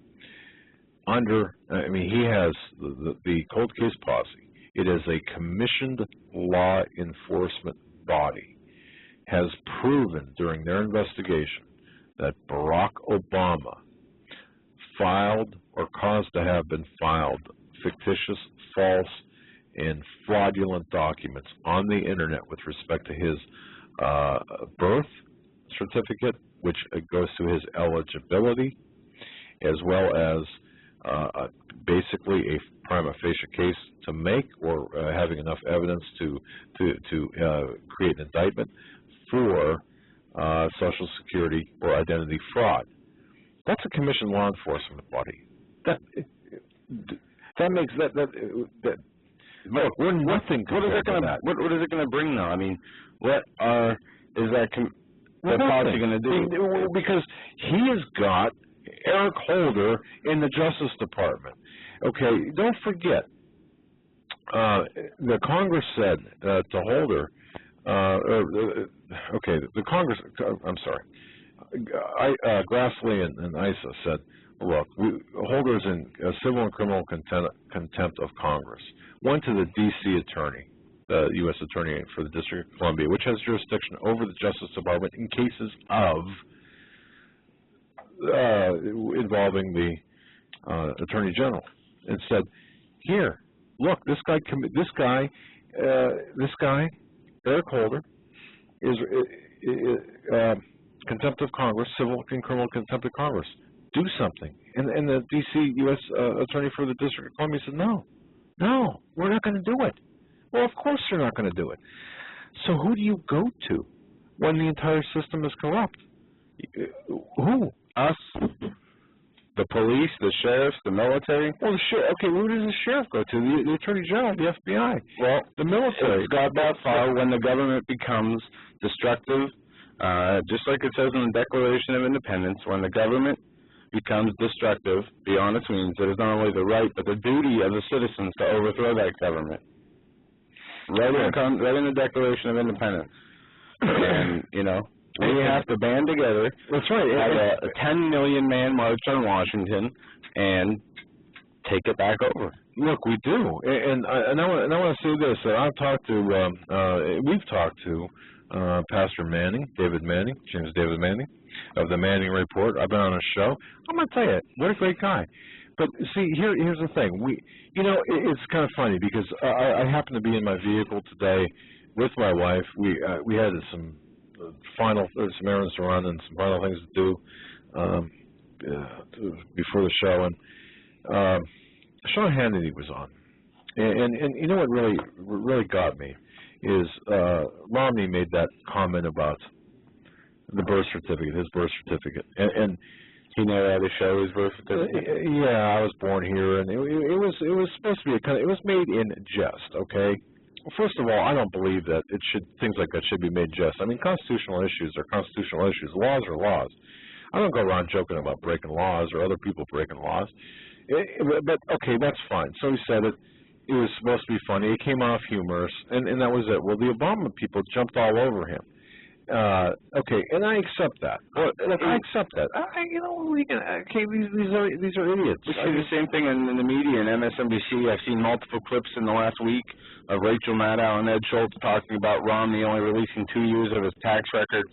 he has the cold case posse. It is a commissioned law enforcement body, has proven during their investigation that Barack Obama filed or caused to have been filed fictitious, false, and fraudulent documents on the internet with respect to his birth certificate, which goes to his eligibility, as well as basically a prima facie case to make, or having enough evidence to create an indictment for Social Security or identity fraud. That's a commissioned law enforcement body. That makes that. Look, we're nothing. What is it going to bring, though? I mean, what is that posse going to do? Because he has got Eric Holder in the Justice Department. Okay, don't forget, the Congress said to Holder, the Congress, I'm sorry, Grassley and ISA said, look, Holder's in civil and criminal contempt of Congress. Went to the D.C. attorney, the U.S. attorney for the District of Columbia, which has jurisdiction over the Justice Department in cases of involving the Attorney General, and said, "Here, look, this guy, Eric Holder, is contempt of Congress, civil and criminal contempt of Congress. Do something." And the D.C. U.S. attorney for the District of Columbia said, "No, we're not going to do it." Well, of course they're not going to do it. So who do you go to when the entire system is corrupt? Who? Us, the police, the sheriffs, the military. Well, who does the sheriff go to? The Attorney General, the FBI. Well, the military. It's got that far when the government becomes destructive, just like it says in the Declaration of Independence, when the government becomes destructive beyond its means, it is not only the right but the duty of the citizens to overthrow that government. Right in the Declaration of Independence. And, we have to band together. That's right. Have a 10 million man march on Washington and take it back over. Look, we do, and I want to say this. We've talked to Pastor Manning, James David Manning, of the Manning Report. I've been on his show. I'm going to tell you, what a great guy. But see, here's the thing. It's kind of funny because I happen to be in my vehicle today with my wife. We had some errands to run and some final things to do before the show, and Sean Hannity was on, and you know what really got me is Romney made that comment about the birth certificate, his birth certificate, and He never had a show his birth certificate. Yeah, I was born here, and it was supposed to be it was made in jest. Okay. First of all, I don't believe that things like that should be made jest. I mean, constitutional issues are constitutional issues. Laws are laws. I don't go around joking about breaking laws or other people breaking laws. But okay, that's fine. So he said it. It was supposed to be funny. It came off humorous, and that was it. Well, the Obama people jumped all over him. Okay, and I accept that. Look, I accept that. Okay, these are idiots. We see the same thing in the media and MSNBC. I've seen multiple clips in the last week of Rachel Maddow and Ed Schultz talking about Romney only releasing 2 years of his tax records,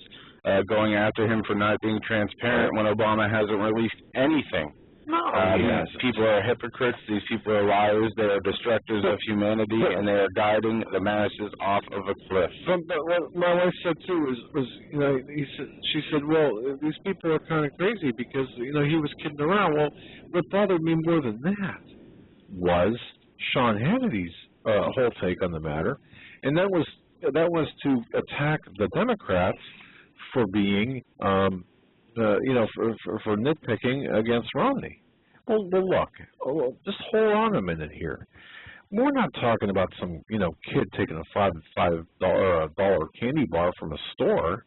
going after him for not being transparent when Obama hasn't released anything. These people are hypocrites. These people are liars. They are destructors of humanity, and they are guiding the masses off of a cliff. But what my wife said too was she said, well, these people are kind of crazy because he was kidding around. Well, what bothered me more than that was Sean Hannity's whole take on the matter, and that was to attack the Democrats for being for nitpicking against Romney. Well, look, just hold on a minute here. We're not talking about some, kid taking a $5 candy bar from a store.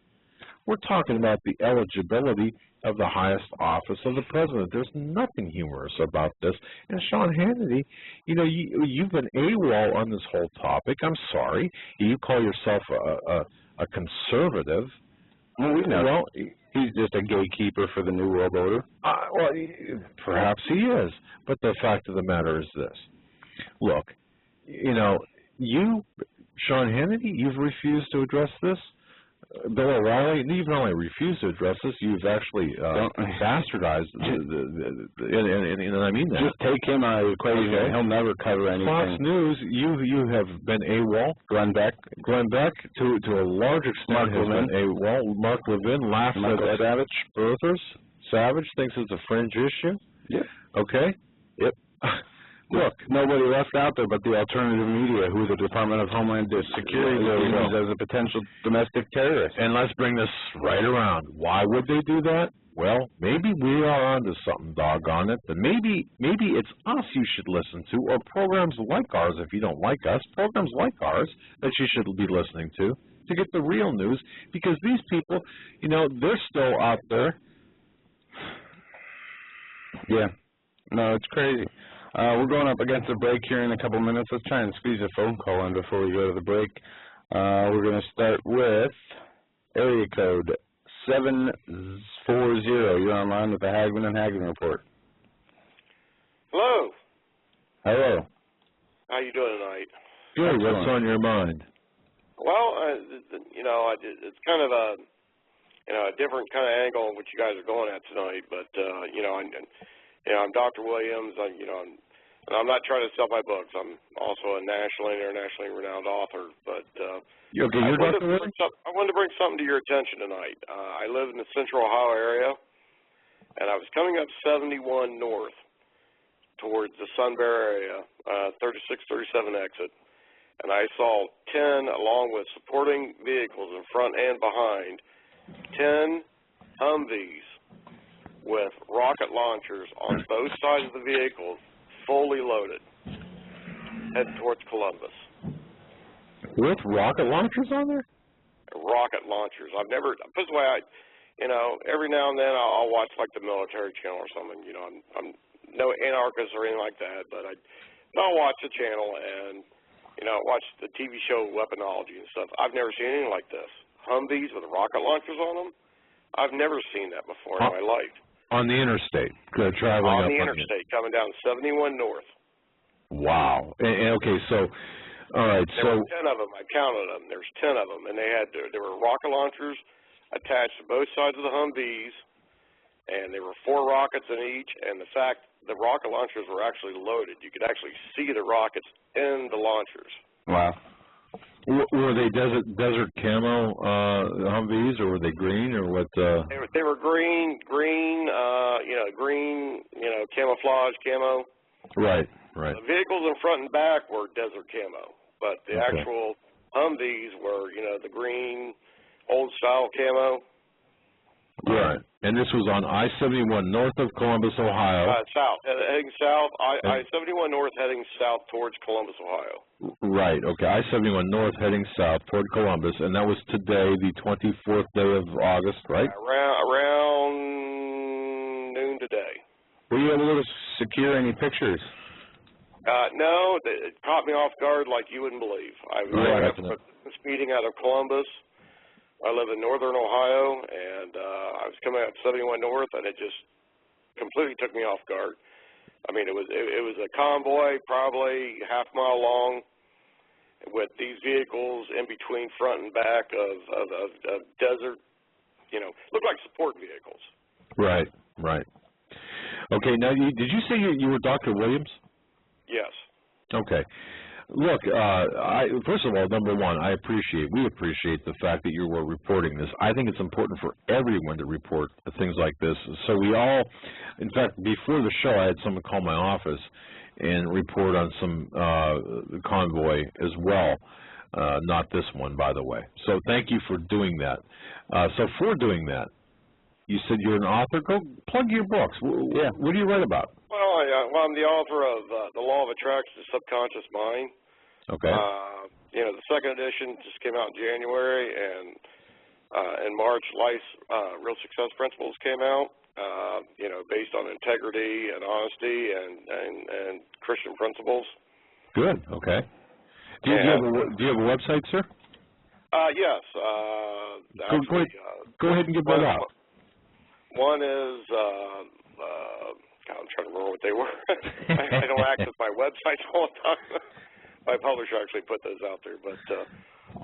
We're talking about the eligibility of the highest office of the president. There's nothing humorous about this. And Sean Hannity, you've been AWOL on this whole topic. I'm sorry. You call yourself a conservative. Well, we know. Well, he's just a gatekeeper for the New World Order. Well, perhaps he is. But the fact of the matter is this. Look, you, Sean Hannity, you've refused to address this. Bill O'Reilly, you've not only refused to address this, you've actually bastardized, and I mean that. Just take him out of the equation. Okay. He'll never cover anything. Fox News, you have been AWOL. Glenn Beck, to a large extent, has been AWOL. Mark Levin laughs at Savage. Birthers. Savage thinks it's a fringe issue. Yep. Okay. Yep. Look, nobody left out there but the alternative media, who the Department of Homeland Security views as a potential domestic terrorist. And let's bring this right around. Why would they do that? Well, maybe we are onto something, doggone it. But maybe it's us you should listen to, or programs like ours, if you don't like us, programs like ours that you should be listening to get the real news. Because these people, they're still out there. Yeah. No, it's crazy. We're going up against a break here in a couple minutes. Let's try and squeeze a phone call in before we go to the break. We're going to start with area code 740. You're online with the Hagmann and Hagmann Report. Hello. Hello. How you doing tonight? Good. What's on your mind? Well, it's kind of a different kind of angle on what you guys are going at tonight. But I'm Dr. Williams. And I'm not trying to sell my books. I'm also a nationally and internationally renowned author. But you're Dr. Williams? I wanted to bring something to your attention tonight. I live in the Central Ohio area, and I was coming up 71 north towards the Sunbury area, 3637 exit, and I saw 10, along with supporting vehicles in front and behind, 10 Humvees with rocket launchers on both sides of the vehicle, fully loaded, heading towards Columbus. With rocket launchers on there? Rocket launchers. I've never, this way every now and then I'll watch like the military channel or something. I'm no anarchist or anything like that, but I'll watch the channel and, watch the TV show Weaponology and stuff. I've never seen anything like this. Humvees with rocket launchers on them? I've never seen that before in my life. On the interstate, traveling on up the interstate, coming down 71 north. Wow. And okay, so, all right. There were 10 of them. I counted them. There's 10 of them, and there were rocket launchers attached to both sides of the Humvees, and there were 4 rockets in each. And the fact the rocket launchers were actually loaded, you could actually see the rockets in the launchers. Wow. Were they desert camo Humvees, or were they green, or what? They were green, camouflage camo. Right. The vehicles in front and back were desert camo, but the actual Humvees were, the green, old style camo. Right. And this was on I-71 north of Columbus, Ohio. South, heading south. I-71 north, heading south towards Columbus, Ohio. Right. Okay. I-71 north, heading south toward Columbus, and that was today, the 24th day of August, right? Around noon today. Were you able to secure any pictures? No, it caught me off guard like you wouldn't believe. I was speeding out of Columbus. I live in northern Ohio, and I was coming out 71 north, and it just completely took me off guard. I mean, it was a convoy, probably half mile long, with these vehicles in between front and back of desert, looked like support vehicles. Right, right. Okay, now, did you say you were Dr. Williams? Yes. Okay. Look, first of all, number one, we appreciate the fact that you were reporting this. I think it's important for everyone to report things like this. So we all, in fact, before the show, I had someone call my office and report on some convoy as well. Not this one, by the way. So thank you for doing that. So for doing that, you said you're an author. Go plug your books. Yeah. What do you write about? Well, I'm the author of The Law of Attraction to Subconscious Mind. Okay. The second edition just came out in January, and in March, Life's Real Success Principles came out. Based on integrity and honesty and Christian principles. Good. Okay. Do you have a website, sir? Yes. Go ahead and give that out. One is, I'm trying to remember what they were. I don't access my websites all the time. My publisher actually put those out there. But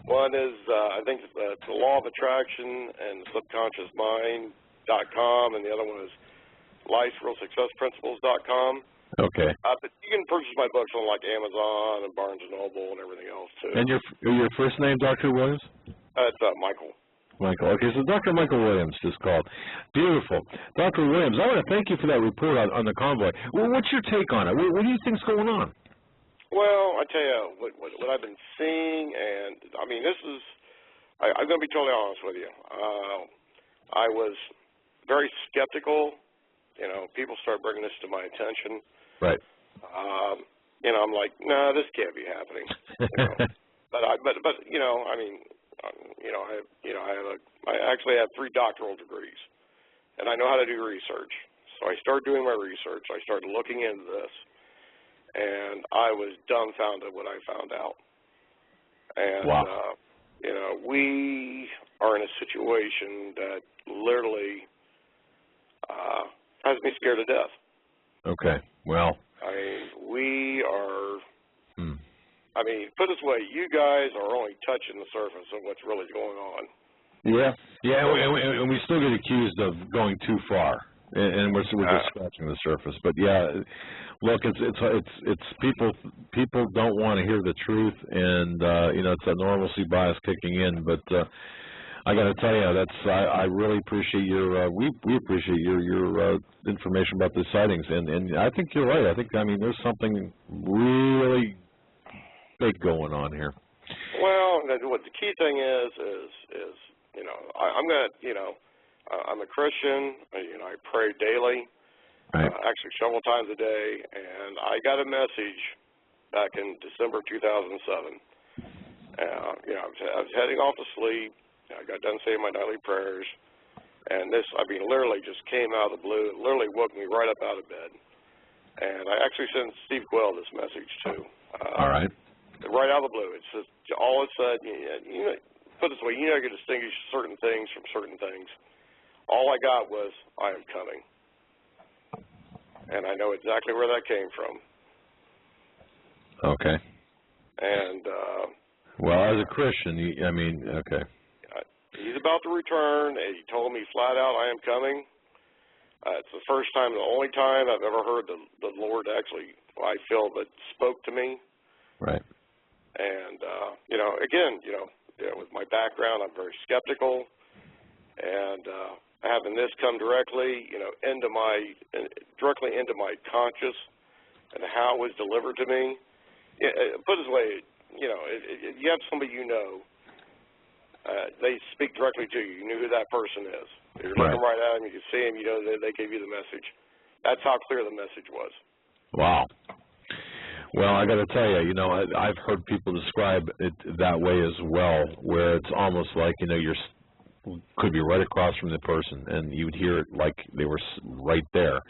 one is, I think it's The Law of Attraction and Subconscious Mind.com, and the other one is Life'sRealSuccessPrinciples.com. Okay. But you can purchase my books on like Amazon and Barnes & Noble and everything else, too. And your first name, Dr. Williams? It's Michael. Michael. Okay, so Dr. Michael Williams just called. Beautiful. Dr. Williams, I want to thank you for that report on the convoy. Well, what's your take on it? What do you think's going on? Well, I tell you, what I've been seeing, and, I mean, I'm going to be totally honest with you. I was very skeptical. People started bringing this to my attention. Right. I'm like, no, this can't be happening. I actually have 3 doctoral degrees, and I know how to do research. So I started doing my research. I started looking into this, and I was dumbfounded when I found out. And, wow. We are in a situation that literally has me scared to death. Okay, well. I mean, we are, I mean, put it this way, you guys are only touching the surface of what's really going on. Yeah, and we still get accused of going too far, and we're just scratching the surface. But yeah, look, it's people don't want to hear the truth, and it's a normalcy bias kicking in. But I got to tell you, I really appreciate we appreciate your information about the sightings, and I think you're right. I mean there's something really big going on here. Well, what the key thing is I'm a Christian. I pray daily, right. Actually several times a day, and I got a message back in December 2007. I was heading off to sleep. I got done saying my nightly prayers, and this, literally just came out of the blue. It literally woke me right up out of bed. And I actually sent Steve Quayle this message, too. All right. Right out of the blue. It's just, all it said, put it this way, you can distinguish certain things from certain things. All I got was, I am coming. And I know exactly where that came from. Okay. And, well, as a Christian, okay. He's about to return, and he told me flat out, I am coming. It's the first time, the only time I've ever heard the Lord actually, I feel, that spoke to me. Right. And, again, with my background, I'm very skeptical. And having this come directly, directly into my conscious and how it was delivered to me. Put it this way, you have somebody they speak directly to you. You knew who that person is. You're looking right at them. You can see them. You know they gave you the message. That's how clear the message was. Wow. Well, I got to tell you, I've heard people describe it that way as well, where it's almost like, could be right across from the person, and you'd hear it like they were right there.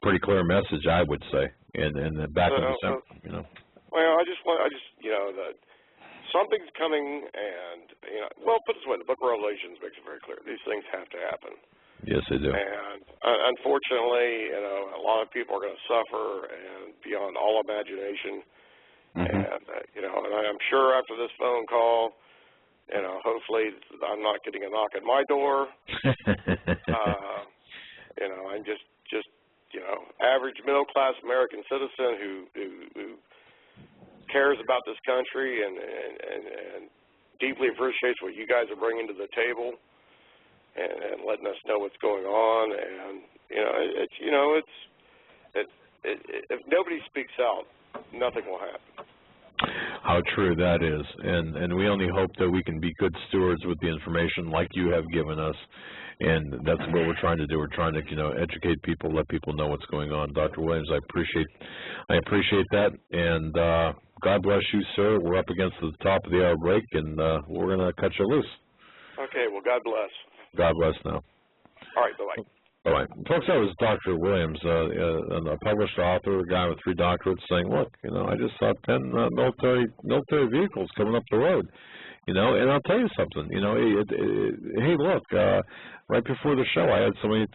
Pretty clear message, I would say, and back in December, Well, I just that something's coming, and put it this way: the Book of Revelations makes it very clear. These things have to happen. Yes, they do. And unfortunately, a lot of people are going to suffer, and beyond all imagination. And and I'm sure after this phone call, hopefully I'm not getting a knock at my door. I'm just average middle class American citizen who cares about this country and deeply appreciates what you guys are bringing to the table and letting us know what's going on. And if nobody speaks out, nothing will happen. How true that is, and we only hope that we can be good stewards with the information like you have given us, and that's what we're trying to do. We're trying to educate people, let people know what's going on. Dr. Williams, I appreciate that, and God bless you, sir. We're up against the top of the hour break, and we're going to cut you loose. Okay, well, God bless. God bless now. All right, bye-bye. All right. Folks, that was Dr. Williams, a published author, a guy with 3 doctorates, saying, look, I just saw 10 military vehicles coming up the road, and I'll tell you something, hey, look, right before the show, I had somebody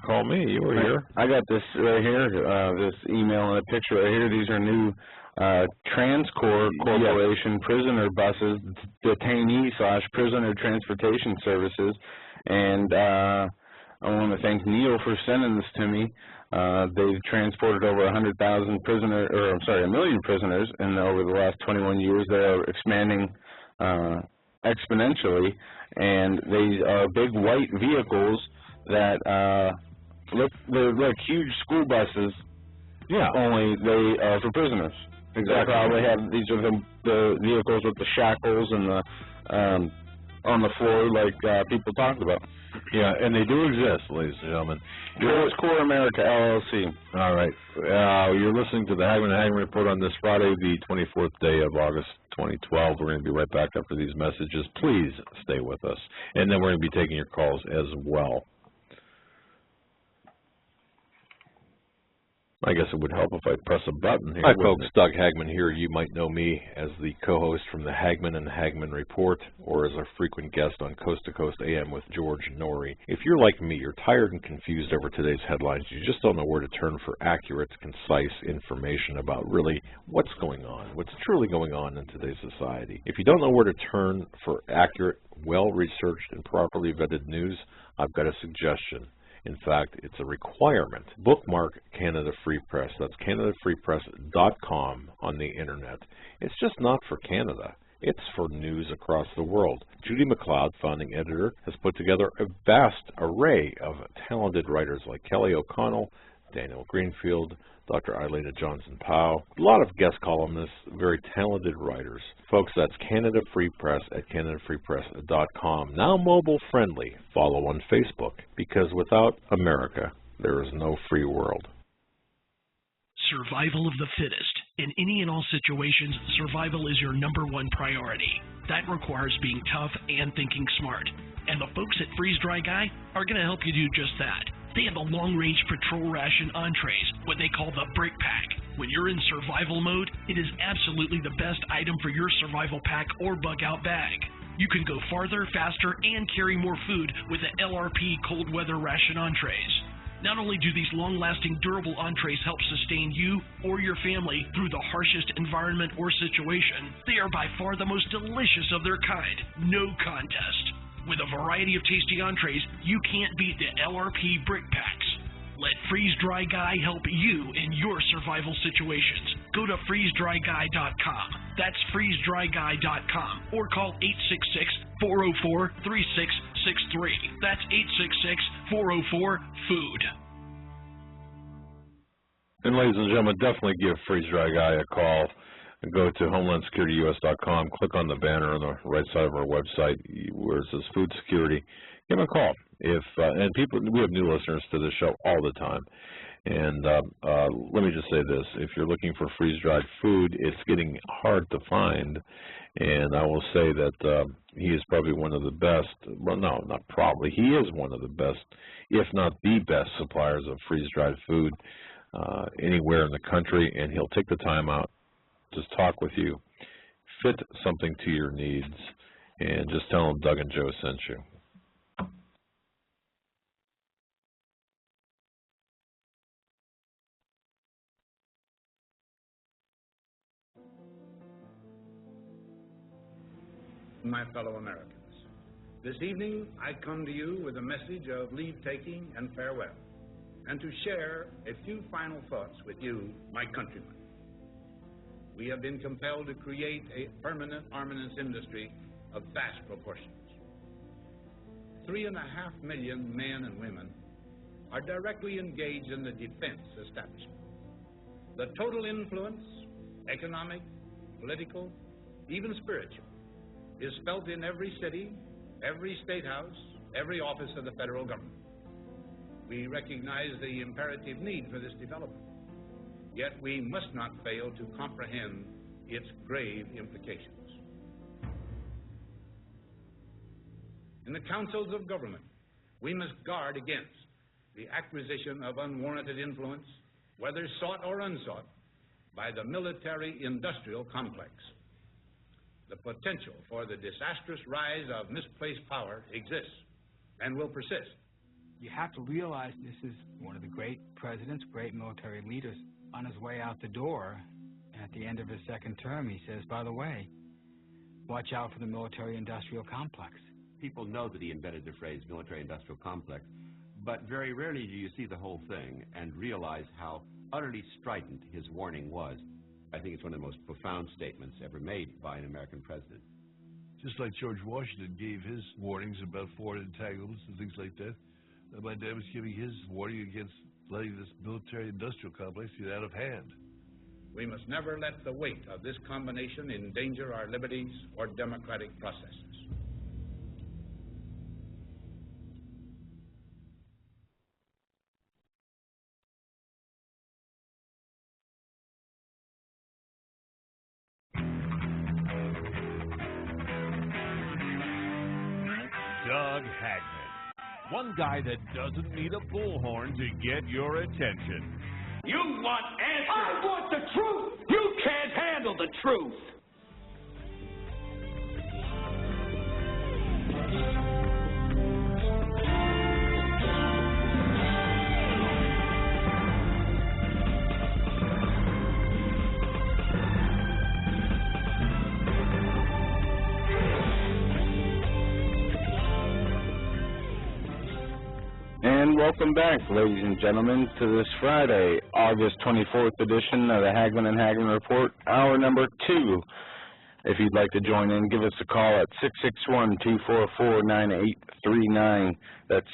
call me. You were here. I got this right here, this email and a picture right here. These are new Transcorp Corporation prisoner buses, detainee/prisoner transportation services, and I want to thank Neil for sending this to me. They've transported over 100,000 prisoners, or I'm sorry, 1 million prisoners, and over the last 21 years they are expanding exponentially. And these are big white vehicles that they're like huge school buses. Yeah. Only they are for prisoners. Exactly. They have these are the vehicles with the shackles and the on the floor, like people talked about. Yeah, and they do exist, ladies and gentlemen. Transcorp America, LLC. All right. You're listening to the Hagmann Report on this Friday, the 24th day of August, 2012. We're going to be right back after these messages. Please stay with us. And then we're going to be taking your calls as well. I guess it would help if I press a button here. Hi, folks. Doug Hagmann here. You might know me as the co-host from the Hagmann and Hagmann Report, or as a frequent guest on Coast to Coast AM with George Norrie. If you're like me, you're tired and confused over today's headlines. You just don't know where to turn for accurate, concise information about really what's going on, what's truly going on in today's society. If you don't know where to turn for accurate, well-researched, and properly vetted news, I've got a suggestion. In fact, it's a requirement. Bookmark Canada Free Press. That's CanadaFreePress.com on the internet. It's just not for Canada. It's for news across the world. Judy McLeod, founding editor, has put together a vast array of talented writers like Kelly O'Connell, Daniel Greenfield, Dr. Ilana Johnson-Powell, a lot of guest columnists, very talented writers. Folks, that's Canada Free Press at CanadaFreePress.com. Now mobile friendly. Follow on Facebook, because without America, there is no free world. Survival of the fittest. In any and all situations, survival is your #1 priority. That requires being tough and thinking smart. And the folks at Freeze Dry Guy are going to help you do just that. They have the long-range patrol ration entrees, what they call the Brick Pack. When you're in survival mode, it is absolutely the best item for your survival pack or bug-out bag. You can go farther, faster, and carry more food with the LRP cold weather ration entrees. Not only do these long-lasting, durable entrees help sustain you or your family through the harshest environment or situation, they are by far the most delicious of their kind. No contest. With a variety of tasty entrees, you can't beat the LRP Brick Packs. Let Freeze Dry Guy help you in your survival situations. Go to freezedryguy.com. That's freezedryguy.com. Or call 866-404-3663. That's 866-404-FOOD. And ladies and gentlemen, definitely give Freeze Dry Guy a call. go to HomelandSecurityUS.com, click on the banner on the right side of our website where it says Food Security. Give them a call. And people, we have new listeners to this show all the time. And let me just say this: if you're looking for freeze-dried food, it's getting hard to find. And I will say that he is probably one of the best. Well, no, not probably. He is one of the best, if not the best, suppliers of freeze-dried food anywhere in the country. And he'll take the time out, just talk with you, fit something to your needs, and just tell him Doug and Joe sent you. My fellow Americans, this evening I come to you with a message of leave-taking and farewell, and to share a few final thoughts with you, my countrymen. We have been compelled to create a permanent armaments industry of vast proportions. 3.5 million men and women are directly engaged in the defense establishment. The total influence, economic, political, even spiritual, is felt in every city, every state house, every office of the federal government. We recognize the imperative need for this development, yet we must not fail to comprehend its grave implications. In the councils of government, we must guard against the acquisition of unwarranted influence, whether sought or unsought, by the military-industrial complex. The potential for the disastrous rise of misplaced power exists and will persist. You have to realize this is one of the great presidents, great military leaders. On his way out the door, at the end of his second term, he says, by the way, watch out for the military-industrial complex. People know that he invented the phrase military-industrial complex, but very rarely do you see the whole thing and realize how utterly strident his warning was. I think it's one of the most profound statements ever made by an American president. Just like George Washington gave his warnings about foreign entanglements and things like that, my dad was giving his warning against letting this military-industrial complex get out of hand. We must never let the weight of this combination endanger our liberties or democratic processes. Doug Hagmann, one guy that doesn't need a bullhorn to get your attention. You want answers! I want the truth! You can't handle the truth! And welcome back, ladies and gentlemen, to this Friday, August 24th edition of the Hagmann and Hagmann Report, hour number 2. If you'd like to join in, give us a call at 661-244-9839. That's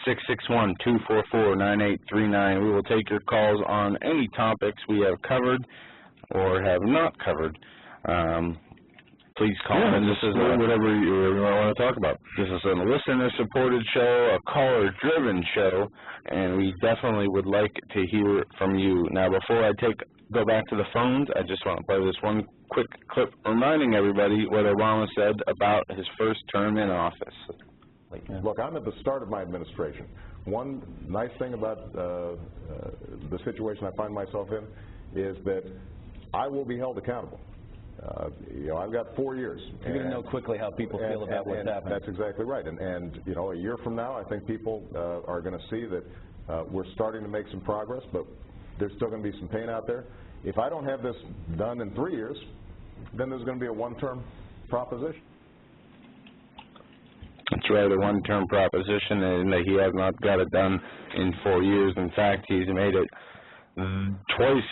661-244-9839. We will take your calls on any topics we have covered or have not covered. Please call in. This is whatever you want to talk about. This is a listener-supported show, a caller-driven show, and we definitely would like to hear from you. Now, before I go back to the phones, I just want to play this one quick clip reminding everybody what Obama said about his first term in office. Look, I'm at the start of my administration. One nice thing about the situation I find myself in is that I will be held accountable. I've got 4 years. You're going to know quickly how people feel about what's happening. That's exactly right. And a year from now, I think people are going to see that we're starting to make some progress, but there's still going to be some pain out there. If I don't have this done in 3 years, then there's going to be a one-term proposition. That's right, a one-term proposition, and he has not got it done in 4 years. In fact, he's made it twice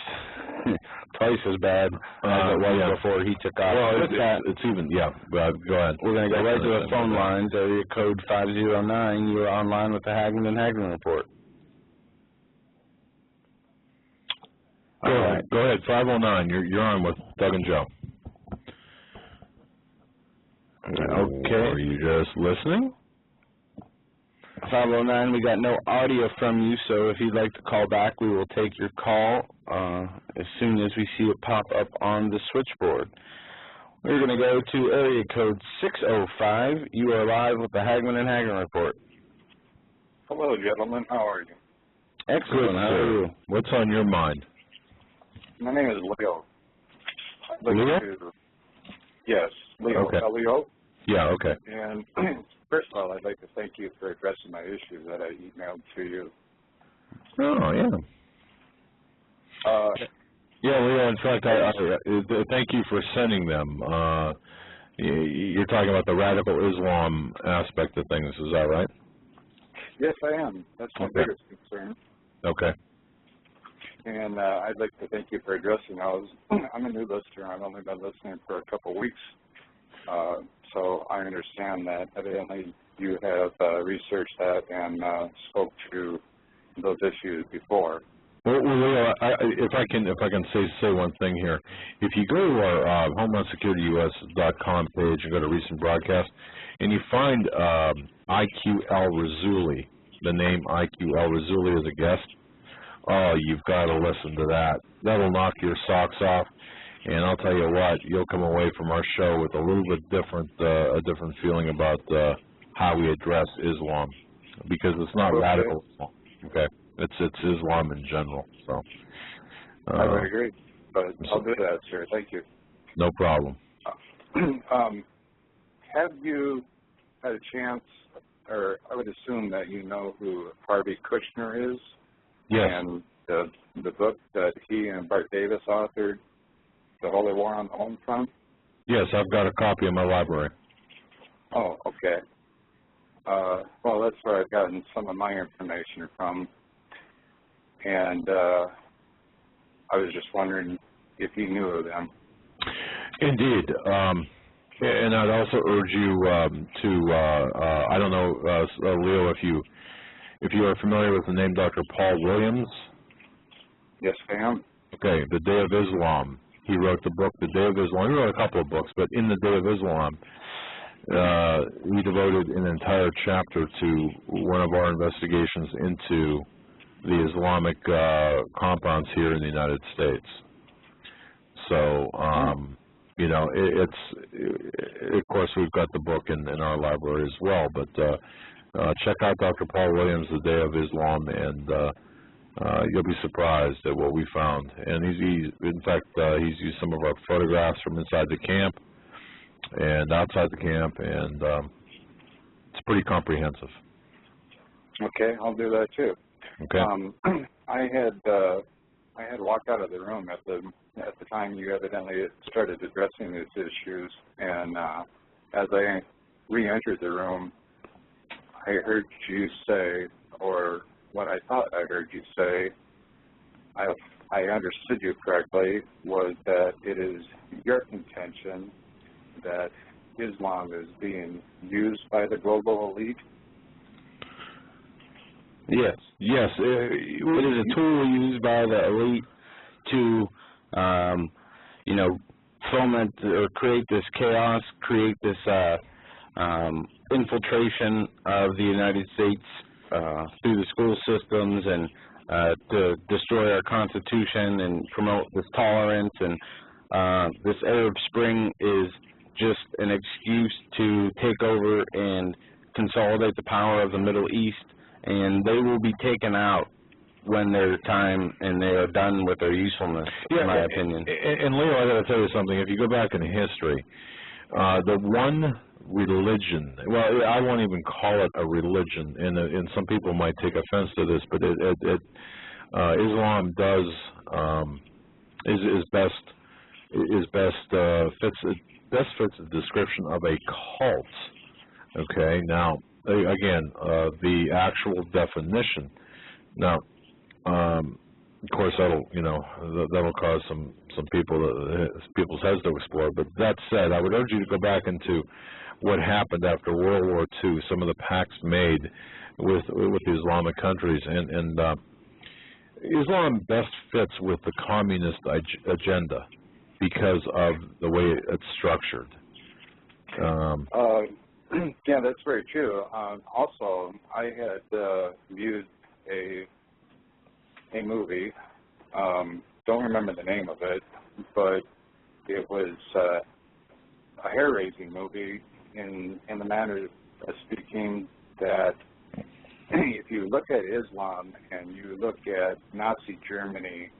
as bad as it was before he took off. Well, it's even, go ahead. We're going to go right to the phone lines, area code 509. You are online with the Hagmann and Hagmann Report. Go ahead, 509. You're on with Doug and Joe. Okay. Are you just listening? 509, we got no audio from you, so if you'd like to call back, we will take your call as soon as we see it pop up on the switchboard. We're going to go to area code 605. You are live with the Hagmann and Hagmann Report. Hello, gentlemen. How are you? Excellent. How are you? What's on your mind? My name is Leo. Leo? Yes, Leo. Okay. Leo. Yeah, okay. And first of all, I'd like to thank you for addressing my issue that I emailed to you. Oh, yeah. Yeah, Leo, in fact, I thank you for sending them. You're talking about the radical Islam aspect of things, is that right? Yes, I am. That's my biggest concern. Okay. And I'd like to thank you for addressing. I'm a new listener. I've only been listening for a couple of weeks. So I understand that evidently you have researched that and spoke to those issues before. Well, Leo, if I can say one thing here, if you go to our HomelandSecurityUS.com page and go to recent broadcast, and you find IQ al-Rassouli, the name IQ al-Rassouli as a guest, oh, you've got to listen to that. That'll knock your socks off, and I'll tell you what, you'll come away from our show with a little bit different, a different feeling about how we address Islam, because it's not radical Islam. Okay. It's Islam in general. So I would agree, but I'll do that, sir. Thank you. No problem. Have you had a chance, or I would assume that you know who Harvey Kushner is? Yes. And the book that he and Bart Davis authored, The Holy War on the Home Front? Yes, I've got a copy in my library. Oh, okay. Well, that's where I've gotten some of my information from. And I was just wondering if you knew of them. Indeed. And I'd also urge you to, I don't know, Leo, if you are familiar with the name Dr. Paul Williams. Yes, I am. Okay, The Day of Islam. He wrote the book, The Day of Islam. He wrote a couple of books, but in The Day of Islam, we devoted an entire chapter to one of our investigations into the Islamic compounds here in the United States. So, you know, of course, we've got the book in our library as well, but check out Dr. Paul Williams, The Day of Islam, and you'll be surprised at what we found. And in fact, he's used some of our photographs from inside the camp and outside the camp, and it's pretty comprehensive. Okay, I'll do that too. Okay. I had walked out of the room at the time you evidently started addressing these issues, and as I re-entered the room, I heard you say, or what I thought I heard you say, I understood you correctly, was that it is your contention that Islam is being used by the global elite. Yes. Yes. It is a tool used by the elite to, you know, foment or create this chaos, create this infiltration of the United States through the school systems, and to destroy our Constitution and promote this tolerance. And this Arab Spring is just an excuse to take over and consolidate the power of the Middle East. And they will be taken out when their time and they are done with their usefulness, in my opinion. And Leo, I got to tell you something. If you go back in history, the one religion, well, I won't even call it a religion, and some people might take offense to this, but Islam does fits the description of a cult. Okay, now. Again, the actual definition. Now, of course, that'll cause some people's heads to explode. But that said, I would urge you to go back into what happened after World War II. Some of the pacts made with the Islamic countries, and Islam best fits with the communist agenda because of the way it's structured. Yeah, that's very true. Also, I had viewed a movie. Don't remember the name of it, but it was a hair-raising movie in the manner of speaking that if you look at Islam and you look at Nazi Germany,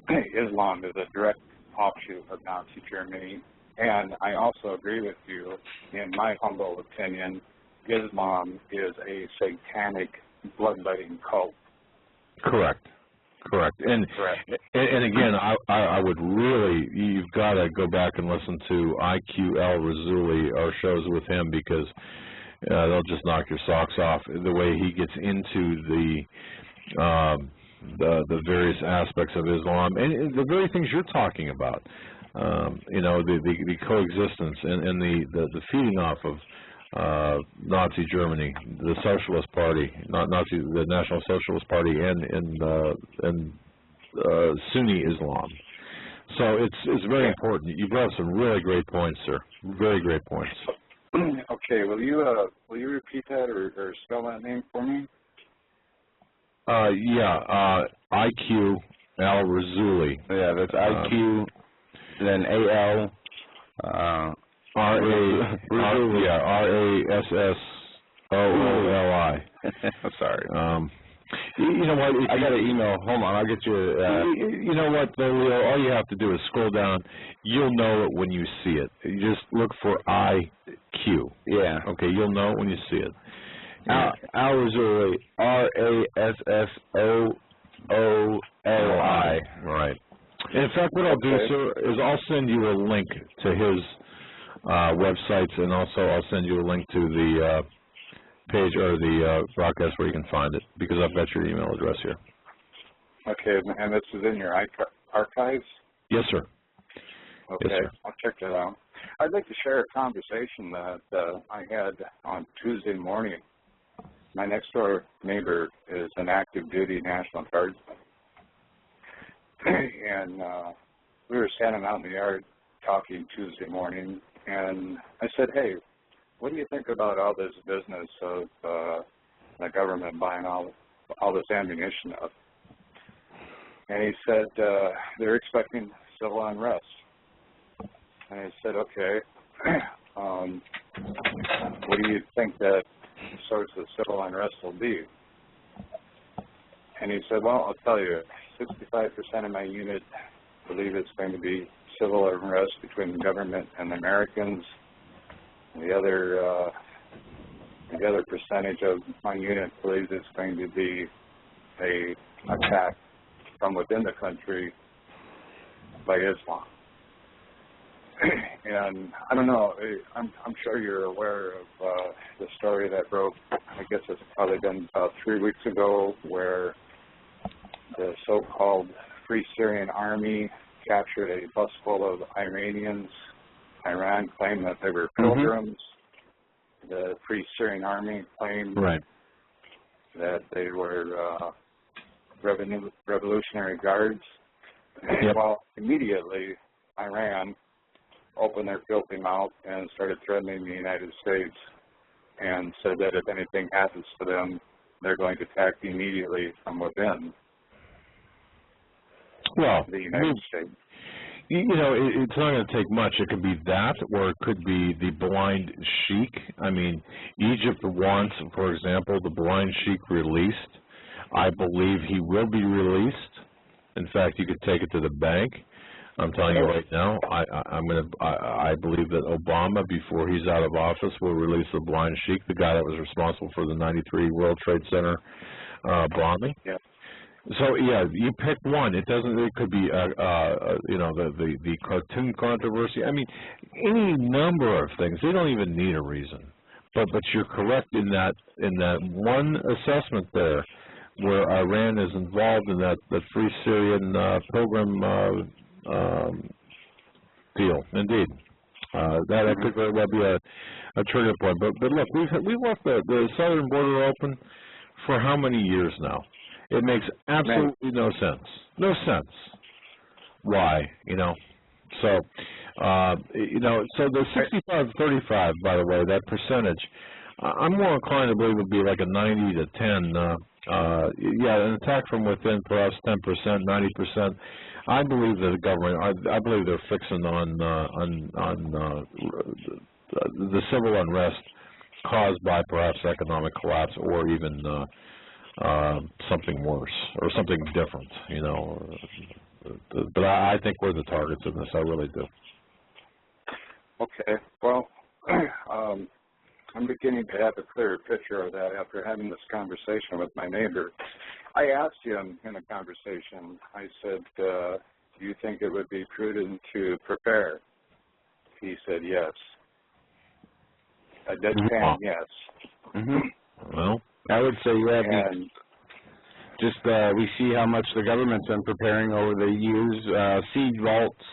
Islam is a direct offshoot of Nazi Germany. And I also agree with you, in my humble opinion, Islam is a satanic bloodletting cult. Correct. And again, I would really, you've got to go back and listen to IQ Al Razuli, our shows with him, because they'll just knock your socks off. The way he gets into the various aspects of Islam and the very things you're talking about. You know, the coexistence and the feeding off of Nazi Germany, the Socialist Party, the National Socialist Party, and Sunni Islam. So it's very important. You brought up some really great points, sir. Very great points. Okay, will you repeat that or spell that name for me? IQ Al Razuli. Yeah, that's IQ. Then A-L, R-A-S-S-O-O-L-I. I'm sorry. You know what? I got an email. Hold on, I'll get you. You know what, though, Leo? All you have to do is scroll down. You'll know it when you see it. You just look for IQ. Yeah. Okay, you'll know it when you see it. Al Razuli, R-A-S-S-O-O-L-I. Right. In fact, what I'll do, sir, is I'll send you a link to his websites, and also I'll send you a link to the page or the broadcast where you can find it, because I've got your email address here. Okay, and this is in your archives? Yes, sir. Okay, yes, sir. I'll check that out. I'd like to share a conversation that I had on Tuesday morning. My next-door neighbor is an active-duty National Guardsman. And we were standing out in the yard talking Tuesday morning, and I said, hey, what do you think about all this business of the government buying all this ammunition up? And he said, they're expecting civil unrest. And I said, okay, what do you think that source of civil unrest will be? And he said, well, I'll tell you, 65% of my unit believe it's going to be civil unrest between the government and the Americans. The other percentage of my unit believes it's going to be a attack from within the country by Islam. And I don't know, I'm sure you're aware of the story that broke, I guess it's probably been about 3 weeks ago, where the so-called Free Syrian Army captured a bus full of Iranians. Iran claimed that they were pilgrims. The Free Syrian Army claimed that they were Revolutionary Guards. Yep. Well, immediately, Iran opened their filthy mouth and started threatening the United States and said that if anything happens to them, they're going to attack immediately from within. Well, the United States. You know, it's not going to take much. It could be that, or it could be the blind sheik. I mean, Egypt wants, for example, the blind sheik released. I believe he will be released. In fact, you could take it to the bank. I'm telling you right now, I believe that Obama, before he's out of office, will release the blind sheik, the guy that was responsible for the '93 World Trade Center bombing. Yeah. So yeah, you pick one. It doesn't. It could be you know, the cartoon controversy. I mean, any number of things. They don't even need a reason. But you're correct in that one assessment there, where Iran is involved in that Free Syrian pilgrim deal. Indeed, that could very well be a trigger point. But look, we've left the southern border open for how many years now? It makes absolutely no sense. No sense. Why? You know. So You know, so the 65-35, by the way, that percentage, I'm more inclined to believe it would be like a 90 to 10. Yeah, an attack from within, perhaps 10%, 90%. I believe that the government, I believe they're fixing on the civil unrest caused by perhaps economic collapse or even something worse or something different, you know. But I think we're the targets in this. I really do. Okay. Well, I'm beginning to have a clearer picture of that after having this conversation with my neighbor. I asked him in a conversation, I said, do you think it would be prudent to prepare? He said yes. A deadpan yes. Well, I would say yeah. Just we see how much the government's been preparing over the years. Siege vaults,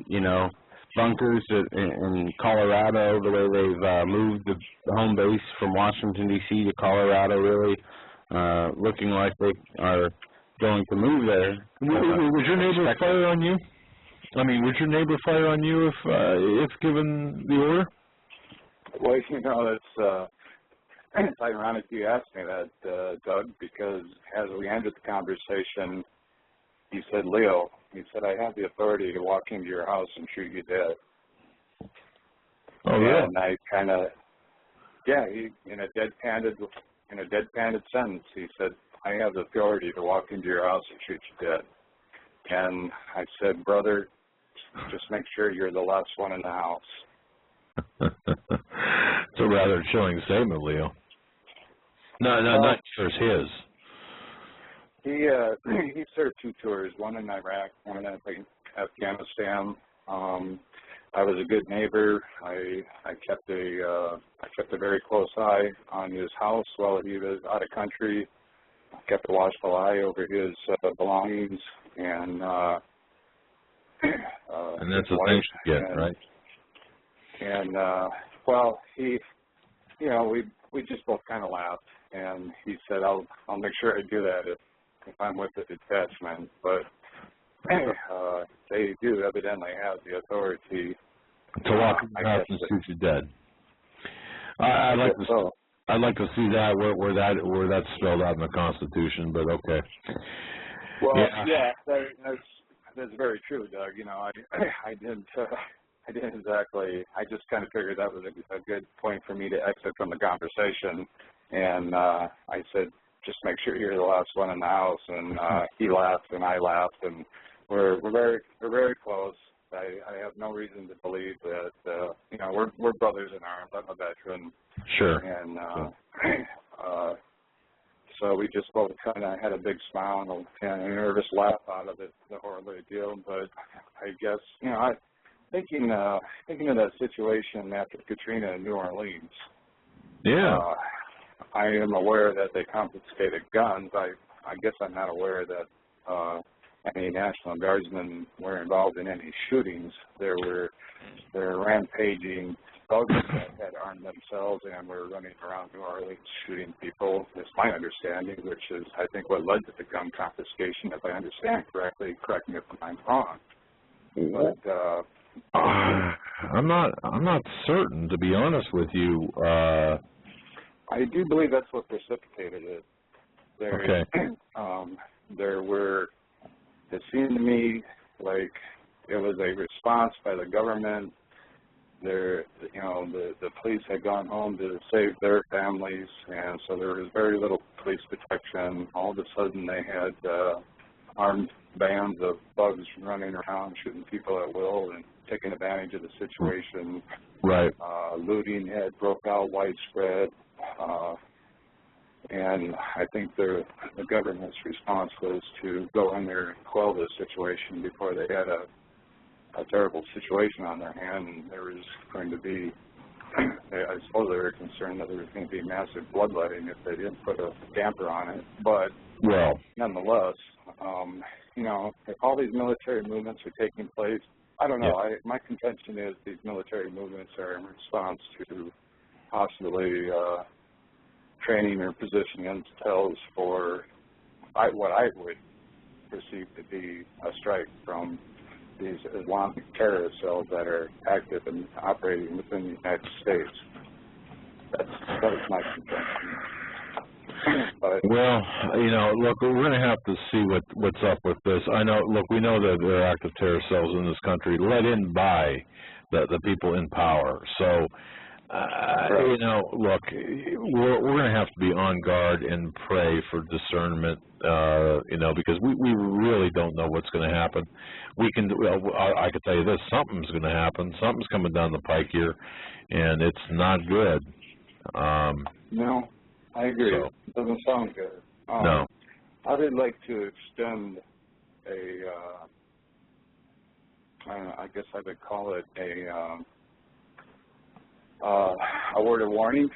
you know, bunkers in Colorado, the way they've moved the home base from Washington, D.C. to Colorado, really looking like they are going to move there. Would your neighbor fire on you? I mean, would your neighbor fire on you if given the order? Well, you know, it's ironic you asked me that, Doug, because as we ended the conversation, he said, Leo, he said, I have the authority to walk into your house and shoot you dead. Oh, yeah. And I kind of, yeah, he, in a deadpan sentence, he said, I have the authority to walk into your house and shoot you dead. And I said, brother, just make sure you're the last one in the house. It's a rather chilling statement, Leo. No, not yours, his. He served 2 tours, one in Iraq, one in Afghanistan. I was a good neighbor. I kept a very close eye on his house while he was out of country. I kept a watchful eye over his belongings and that's the thing you get, right? And well, he, you know, we just both kind of laughed, and he said, "I'll make sure I do that if I'm with the detachment." But they do evidently have the authority to walk in the house and shoot you dead. I'd like to see that where that's spelled out in the Constitution, but okay. Well, yeah, that's very true, Doug. You know, I didn't exactly. I just kind of figured that was a good point for me to exit from the conversation, and I said, just make sure you're the last one in the house. And he laughed, and I laughed, and we're very close. I have no reason to believe that you know, we're brothers in arms. I'm a veteran. Sure. And so we just both kind of had a big smile and a nervous laugh out of it, the horrible deal. But I guess, you know, thinking of that situation after Katrina in New Orleans. Yeah. I am aware that they confiscated guns. I guess I'm not aware that any National Guardsmen were involved in any shootings. There were rampaging thugs that had armed themselves and were running around New Orleans shooting people. That's my understanding, which is, I think, what led to the gun confiscation. If I understand correctly, correct me if I'm wrong. But I'm not certain, to be honest with you. I do believe that's what precipitated it. It seemed to me like it was a response by the government. You know, the police had gone home to save their families, and so there was very little police protection. All of a sudden, they had armed bands of thugs running around, shooting people at will, and taking advantage of the situation. Right. Looting had broke out widespread, and I think the government's response was to go in there and quell the situation before they had a terrible situation on their hand, and there was going to be, I suppose they were concerned that there was going to be massive bloodletting if they didn't put a damper on it. But nonetheless, you know, if all these military movements are taking place, I don't know. My contention is these military movements are in response to possibly training or positioning themselves for what I would perceive to be a strike from these Islamic terrorist cells that are active and operating within the United States. That is my concern. But, well, you know, look, we're going to have to see what's up with this. I know, look, we know that there are active terror cells in this country let in by the people in power. So, you know, look, we're going to have to be on guard and pray for discernment, you know, because we really don't know what's going to happen. We can, I can tell you this, something's going to happen. Something's coming down the pike here, and it's not good. No, I agree. So, it doesn't sound good. No. I would like to extend I guess I would call it a word of warning.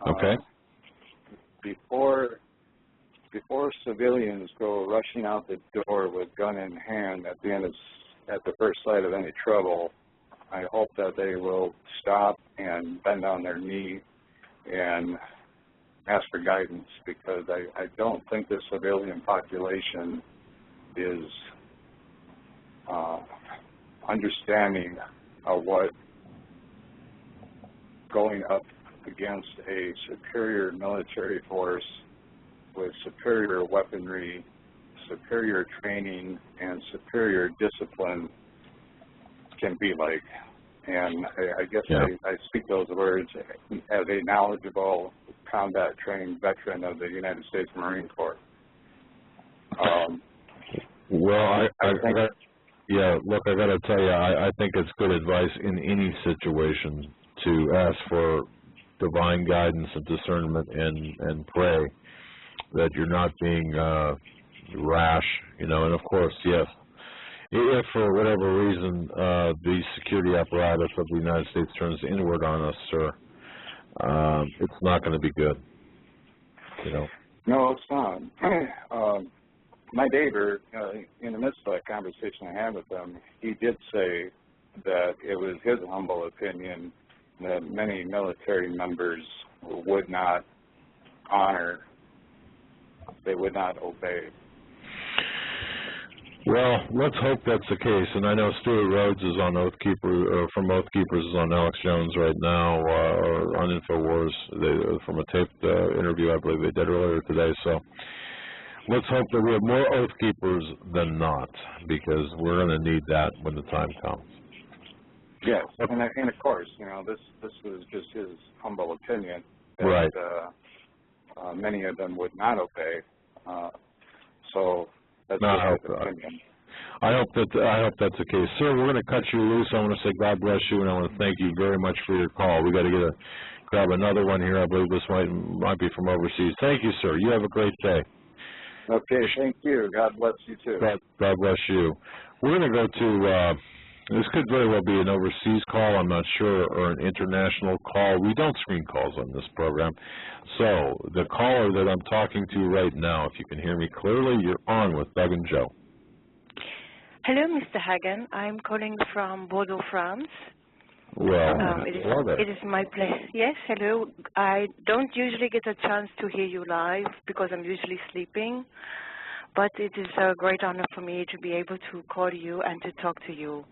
Okay. Before civilians go rushing out the door with gun in hand at the first sight of any trouble, I hope that they will stop and bend on their knee and ask for guidance, because I don't think the civilian population is understanding of what going up against a superior military force with superior weaponry, superior training, and superior discipline can be like. And I guess I speak those words as a knowledgeable, combat-trained veteran of the United States Marine Corps. Well, yeah, look, I got to tell you, I think it's good advice in any situation to ask for divine guidance and discernment and pray that you're not being rash, you know. And of course, yes, if for whatever reason the security apparatus of the United States turns inward on us, sir, it's not going to be good, you know. No, it's not. My neighbor, in the midst of that conversation I had with him, he did say that it was his humble opinion that many military members would not honor, they would not obey. Well, let's hope that's the case. And I know Stuart Rhodes is on from Oath Keepers is on Alex+Jones right now, or on InfoWars, from a taped interview I believe they did earlier today. So let's hope that we have more Oath Keepers than not, because we're going to need that when the time comes. Yes, and of course, you know, this was just his humble opinion that right. Many of them would not obey. So that's his opinion. I hope that's the case, sir. We're going to cut you loose. I want to say God bless you, and I want to thank you very much for your call. We got to grab another one here. I believe this might be from overseas. Thank you, sir. You have a great day. Okay, thank you. God bless you too. God bless you. We're going to go to. This could very well be an overseas call, I'm not sure, or an international call. We don't screen calls on this program. So the caller that I'm talking to right now, if you can hear me clearly, you're on with Doug and Joe. Hello, Mr. Hagen. I'm calling from Bordeaux, France. Well, it is my pleasure. Yes, hello. I don't usually get a chance to hear you live because I'm usually sleeping, but it is a great honor for me to be able to call you and to talk to you.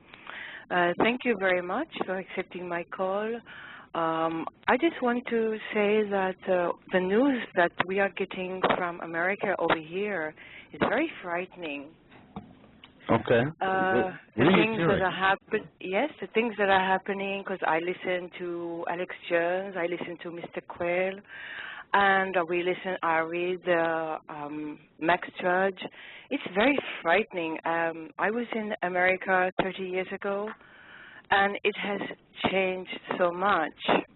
Thank you very much for accepting my call. I just want to say that the news that we are getting from America over here is very frightening. Okay. The things that are the things that are happening, because I listen to Alex+Jones, I listen to Mr. Quayle, and I read Max Judge. It's very frightening. I was in America 30 years ago, and it has changed so much.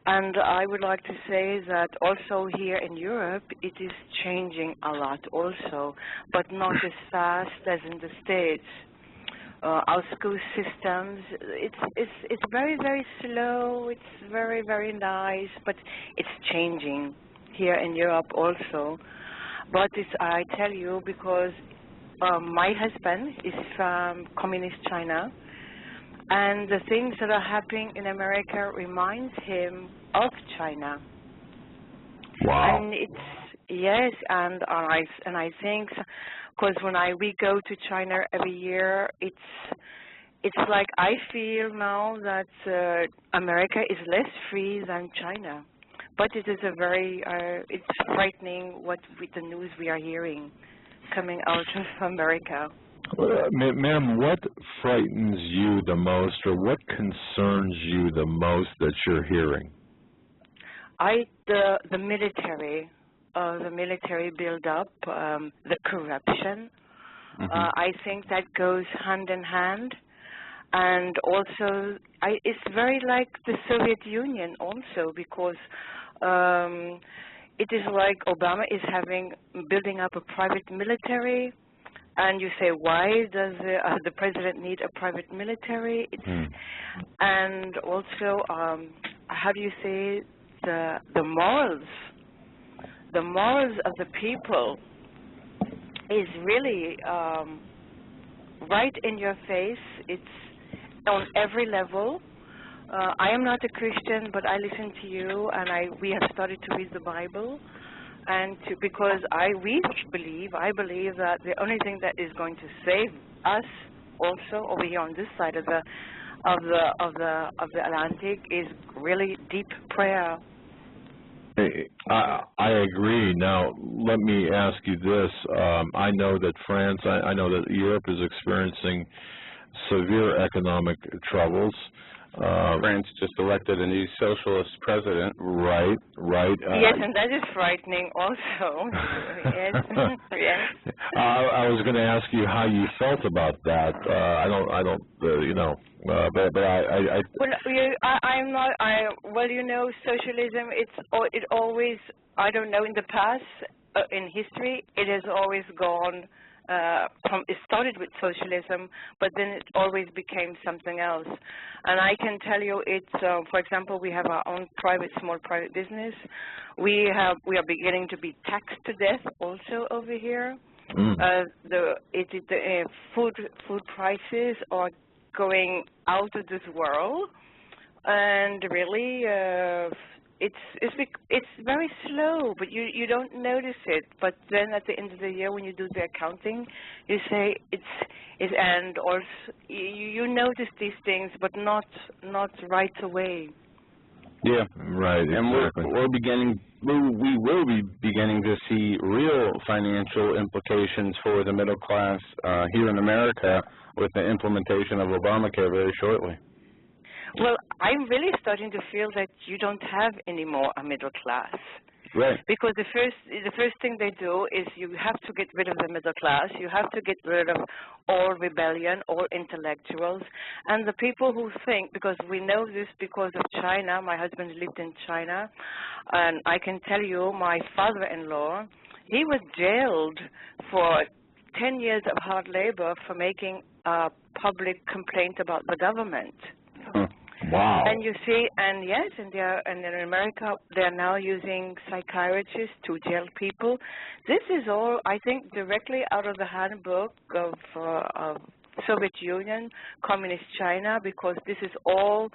And I would like to say that also here in Europe, it is changing a lot also, but not as fast as in the States. Our school systems, it's very, very slow, it's very, very nice, but it's changing here in Europe also. But I tell you, because my husband is from communist China, and the things that are happening in America reminds him of China. Wow. And it's, yes, and I think because when we go to China every year, it's like I feel now that America is less free than China. But it is a very, it's frightening with the news we are hearing coming out of America. Ma'am, what frightens you the most, or what concerns you the most that you're hearing? The military build-up, the corruption. I think that goes hand in hand. And also, it's very like the Soviet Union also, because it is like Obama is building up a private military, and you say, why does the president need a private military? And also, how do you say, the morals of the people is really right in your face. It's on every level. I am not a Christian, but I listen to you, and we have started to read the Bible, and because I believe that the only thing that is going to save us, also over here on this side of the Atlantic, is really deep prayer. I agree. Now, let me ask you this. I know that France, I know that Europe is experiencing severe economic troubles. France just elected a new socialist president. Right. Yes, and that is frightening also. Yes. Yes. I was going to ask you how you felt about that. Well, you know, socialism. It always. I don't know. In the past, in history, it has always gone. It started with socialism, but then it always became something else. And I can tell you, for example, we have our own small private business. We are beginning to be taxed to death also over here. The food prices are going out of this world, and really. It's very slow, but you don't notice it. But then at the end of the year, when you do the accounting, you say and also you notice these things, but not right away. Yeah, right. And exactly. we will be beginning to see real financial implications for the middle class here in America with the implementation of Obamacare very shortly. Well, I'm really starting to feel that you don't have anymore a middle class. Right. Because the first thing they do is you have to get rid of the middle class. You have to get rid of all rebellion, all intellectuals, and the people who think, because we know this because of China. My husband lived in China, and I can tell you, my father-in-law, he was jailed for 10 years of hard labor for making a public complaint about the government. Wow. And you see, and yes, and in America, they are now using psychiatrists to jail people. This is all, I think, directly out of the handbook of Soviet Union, Communist China, because this is all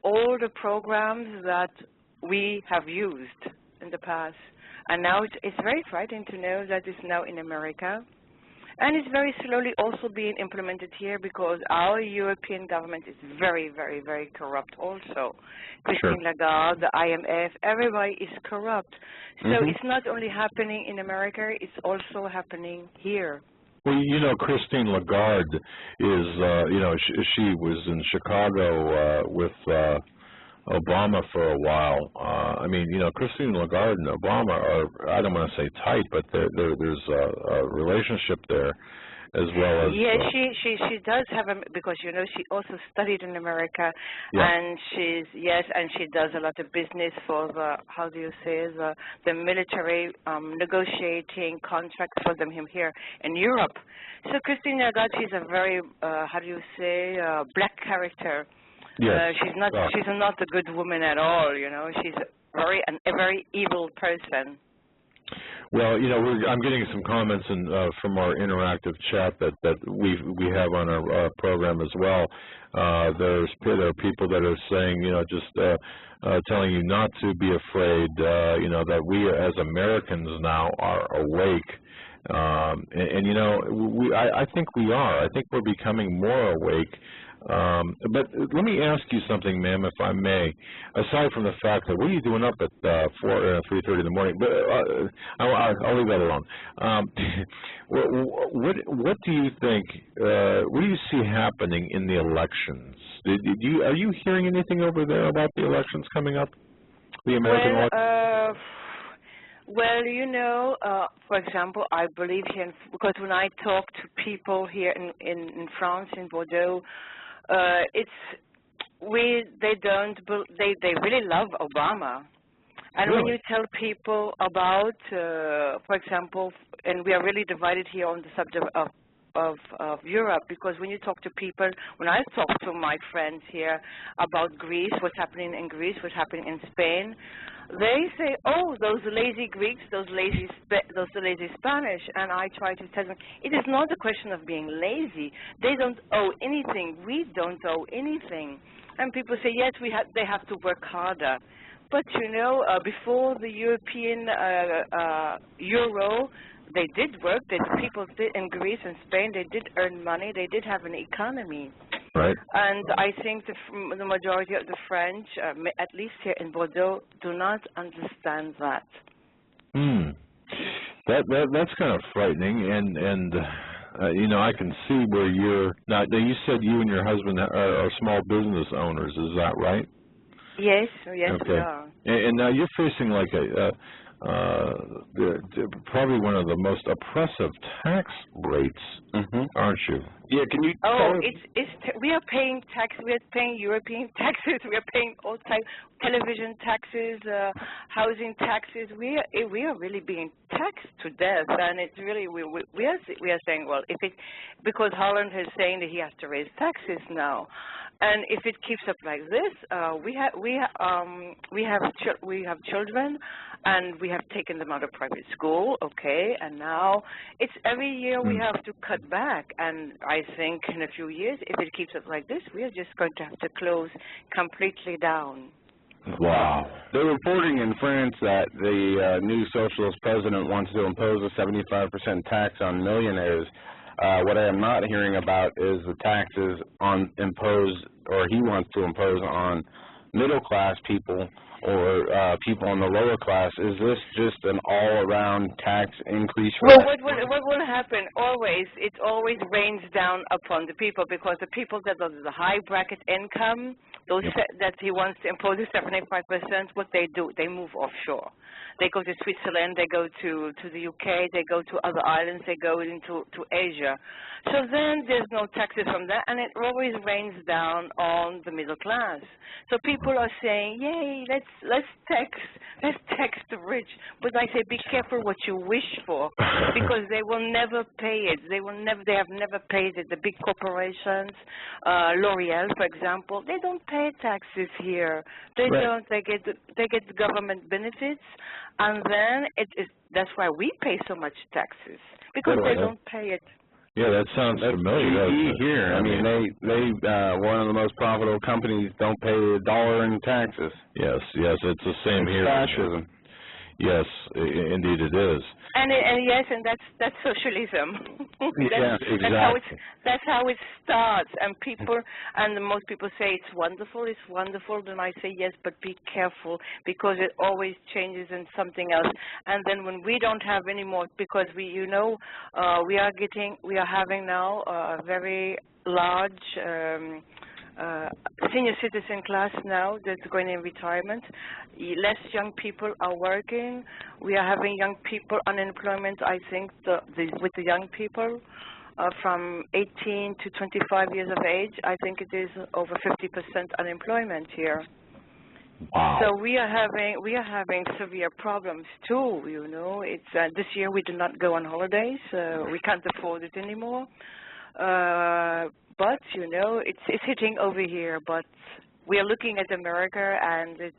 the programs that we have used in the past. And now it's very frightening to know that it's now in America. And it's very slowly also being implemented here because our European government is very, very, very corrupt also. Christine Lagarde, the IMF, everybody is corrupt. So it's not only happening in America, it's also happening here. Well, you know, Christine Lagarde is, she was in Chicago with Obama for a while. I mean, you know, Christine Lagarde and Obama are, I don't want to say tight, but there's a relationship there as well as... Yeah, she does have because, you know, she also studied in America, and she does a lot of business for the, how do you say, the military negotiating contracts for them here in Europe. So Christine Lagarde, she's a very, how do you say, black character. Yes. She's not a good woman at all, you know. She's a very evil person. Well, you know, I'm getting some comments from our interactive chat that we have on our program as well. There are people that are saying, you know, just telling you not to be afraid. You know, that we as Americans now are awake And you know, I think we are. I think we're becoming more awake. But let me ask you something, ma'am, if I may. Aside from the fact that, what are you doing up at 3:30 in the morning? But I'll leave that alone. What do you think? What do you see happening in the elections? Are you hearing anything over there about the elections coming up? The American elections? Well, you know, for example, I believe here, because when I talk to people here in France, in Bordeaux, they really love Obama. And when you tell people about, for example, and we are really divided here on the subject of Europe, because when you talk to people, when I talk to my friends here about Greece, what's happening in Greece, what's happening in Spain, they say, oh, those lazy Greeks, those lazy Spanish, and I try to tell them, it is not a question of being lazy. They don't owe anything. We don't owe anything. And people say, yes, they have to work harder. But, you know, before the European euro, they did work. People did in Greece and Spain, they did earn money. They did have an economy. Right. And I think the majority of the French, at least here in Bordeaux, do not understand that. That's kind of frightening, and you know, I can see where you're. Now, you said you and your husband are small business owners. Is that right? Yes, we okay. are. And now you're facing like probably one of the most oppressive tax rates, aren't you? Yeah, can you? We are paying taxes. We are paying European taxes. We are paying all types, television taxes, housing taxes. We are really being taxed to death, and it's really we are saying, well, because Holland is saying that he has to raise taxes now. And if it keeps up like this, we have children, and we have taken them out of private school, okay, and now it's every year we have to cut back. And I think in a few years, if it keeps up like this, we are just going to have to close completely down. Wow. They're reporting in France that the new socialist president wants to impose a 75% tax on millionaires. What I am not hearing about is the taxes he wants to impose on middle-class people or people in the lower class. Is this just an all-around tax increase? Well, what will happen always, it always rains down upon the people, because the people that have the high bracket income, those that he wants to impose the 75%, what they do, they move offshore. They go to Switzerland, they go to the UK, they go to other islands, they go into Asia. So then there's no taxes from that, and it always rains down on the middle class. So people are saying, yay, let's tax the rich. But I say, be careful what you wish for, because they will never pay it. They have never paid it. The big corporations, L'Oreal, for example, they don't pay taxes here. They don't. They get government benefits, and then that's why we pay so much taxes, because they don't pay it. Yeah, that sounds familiar. GE here. I mean, they one of the most profitable companies don't pay $1 in taxes. Yes, it's the same here. Fascism. Yes, indeed it is. And that's socialism. Exactly. That's how it starts. And most people say it's wonderful. Then I say yes, but be careful, because it always changes in something else. And then when we don't have any more, because we are having now a very large senior citizen class now that's going in retirement. Less young people are working. We are having young people unemployment, I think, with the young people from 18 to 25 years of age. I think it is over 50% unemployment here. Wow. So we are having severe problems too, you know. It's this year we did not go on holidays. We can't afford it anymore. But, you know, it's hitting over here. But we are looking at America, and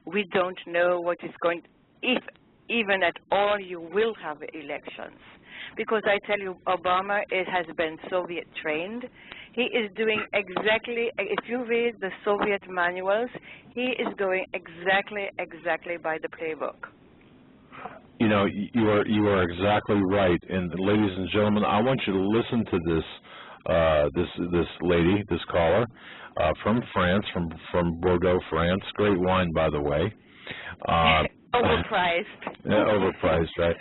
we don't know what is going to, if even at all you will have elections. Because I tell you, Obama has been Soviet trained. He is doing exactly, if you read the Soviet manuals, he is going exactly by the playbook. You know, you are exactly right. And ladies and gentlemen, I want you to listen to this lady, this caller, from France, from Bordeaux, France. Great wine, by the way. Overpriced. Overpriced, right?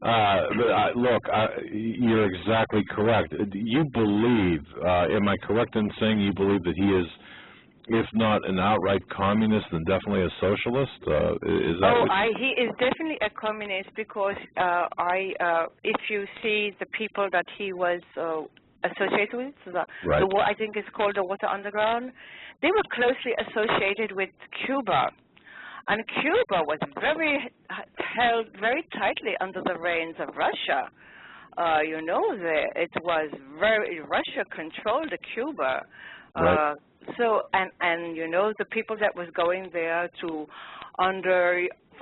But look, you're exactly correct. You believe, am I correct in saying you believe that he is, if not an outright communist, then definitely a socialist? Is that he is definitely a communist because if you see the people that he was associated with, I think it's called the Water Underground, they were closely associated with Cuba. And Cuba was held very tightly under the reins of Russia. You know, Russia controlled Cuba. Right. So, and you know, the people that was going there for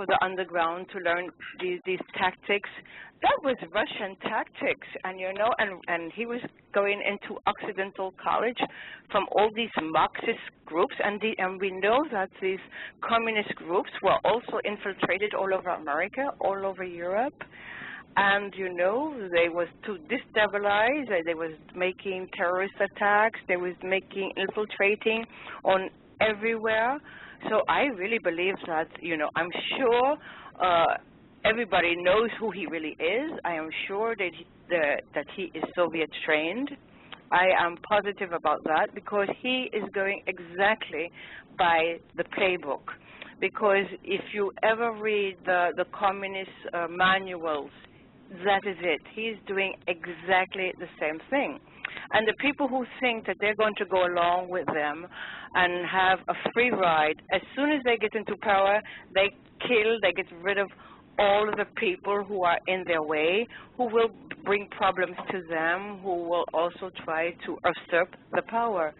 the underground to learn these tactics, that was Russian tactics. And you know, and he was going into Occidental college from all these Marxist groups, and we know that these communist groups were also infiltrated all over America, all over Europe. And, you know, they was to destabilize, they was making terrorist attacks, they was infiltrating on everywhere. So I really believe that, you know, I'm sure everybody knows who he really is. I am sure that he is Soviet trained. I am positive about that because he is going exactly by the playbook. Because if you ever read the communist manuals, that is it. He's doing exactly the same thing. And the people who think that they're going to go along with them and have a free ride, as soon as they get into power, they get rid of all of the people who are in their way, who will bring problems to them, who will also try to usurp the power.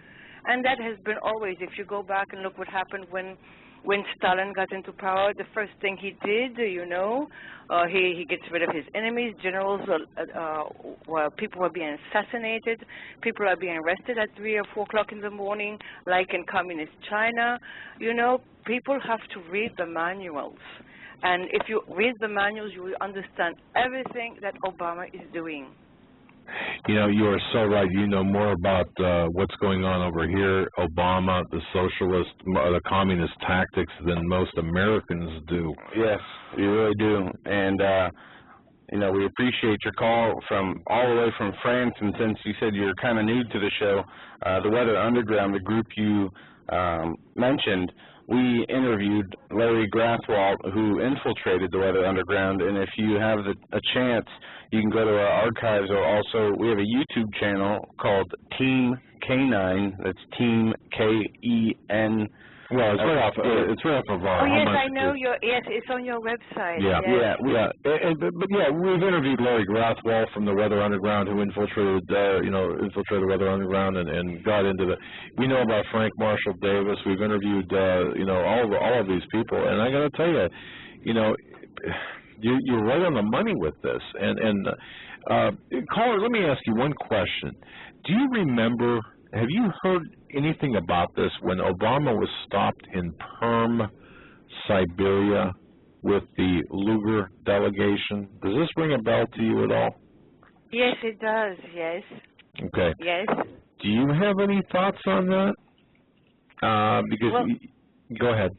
And that has been always, if you go back and look what happened when Stalin got into power, the first thing he did, you know, he gets rid of his enemies. Generals, people were being assassinated. People are being arrested at 3 or 4 o'clock in the morning, like in communist China. You know, people have to read the manuals. And if you read the manuals, you will understand everything that Obama is doing. You know, you are so right. You know more about what's going on over here, Obama, the socialist, the communist tactics than most Americans do. Yes, you really do. And, you know, we appreciate your call from all the way from France. And since you said you're kind of new to the show, the Weather Underground, the group you mentioned, we interviewed Larry Grathwohl, who infiltrated the Weather Underground, and if you have a chance, you can go to our archives, or also we have a YouTube channel called Team K9, that's Team K-E-N. Well, it's right off of our. Oh yes, I know yes, it's on your website. Yeah, yes. But yeah, we've interviewed Larry Grathwohl from the Weather Underground, who infiltrated the Weather Underground and got into the. We know about Frank Marshall Davis. We've interviewed all of these people, and I got to tell you, you know, you're right on the money with this. And caller, let me ask you one question. Do you remember? Have you heard anything about this when Obama was stopped in Perm, Siberia, with the Lugar delegation? Does this ring a bell to you at all? Yes, it does, yes. Okay. Yes. Do you have any thoughts on that? Go ahead.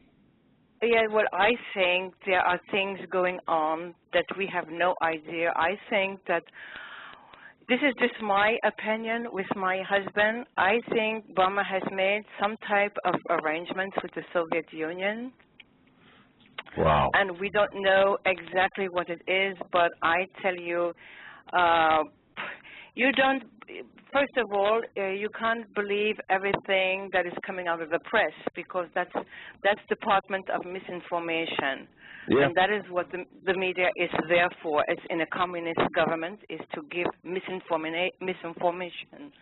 Yeah, well, I think there are things going on that we have no idea. I think that this is just my opinion with my husband. I think Obama has made some type of arrangements with the Soviet Union. Wow. And we don't know exactly what it is, but I tell you, first of all, you can't believe everything that is coming out of the press, because that's Department of Misinformation. Yeah. And that is what the media is there for. It's in a communist government, is to give misinformation.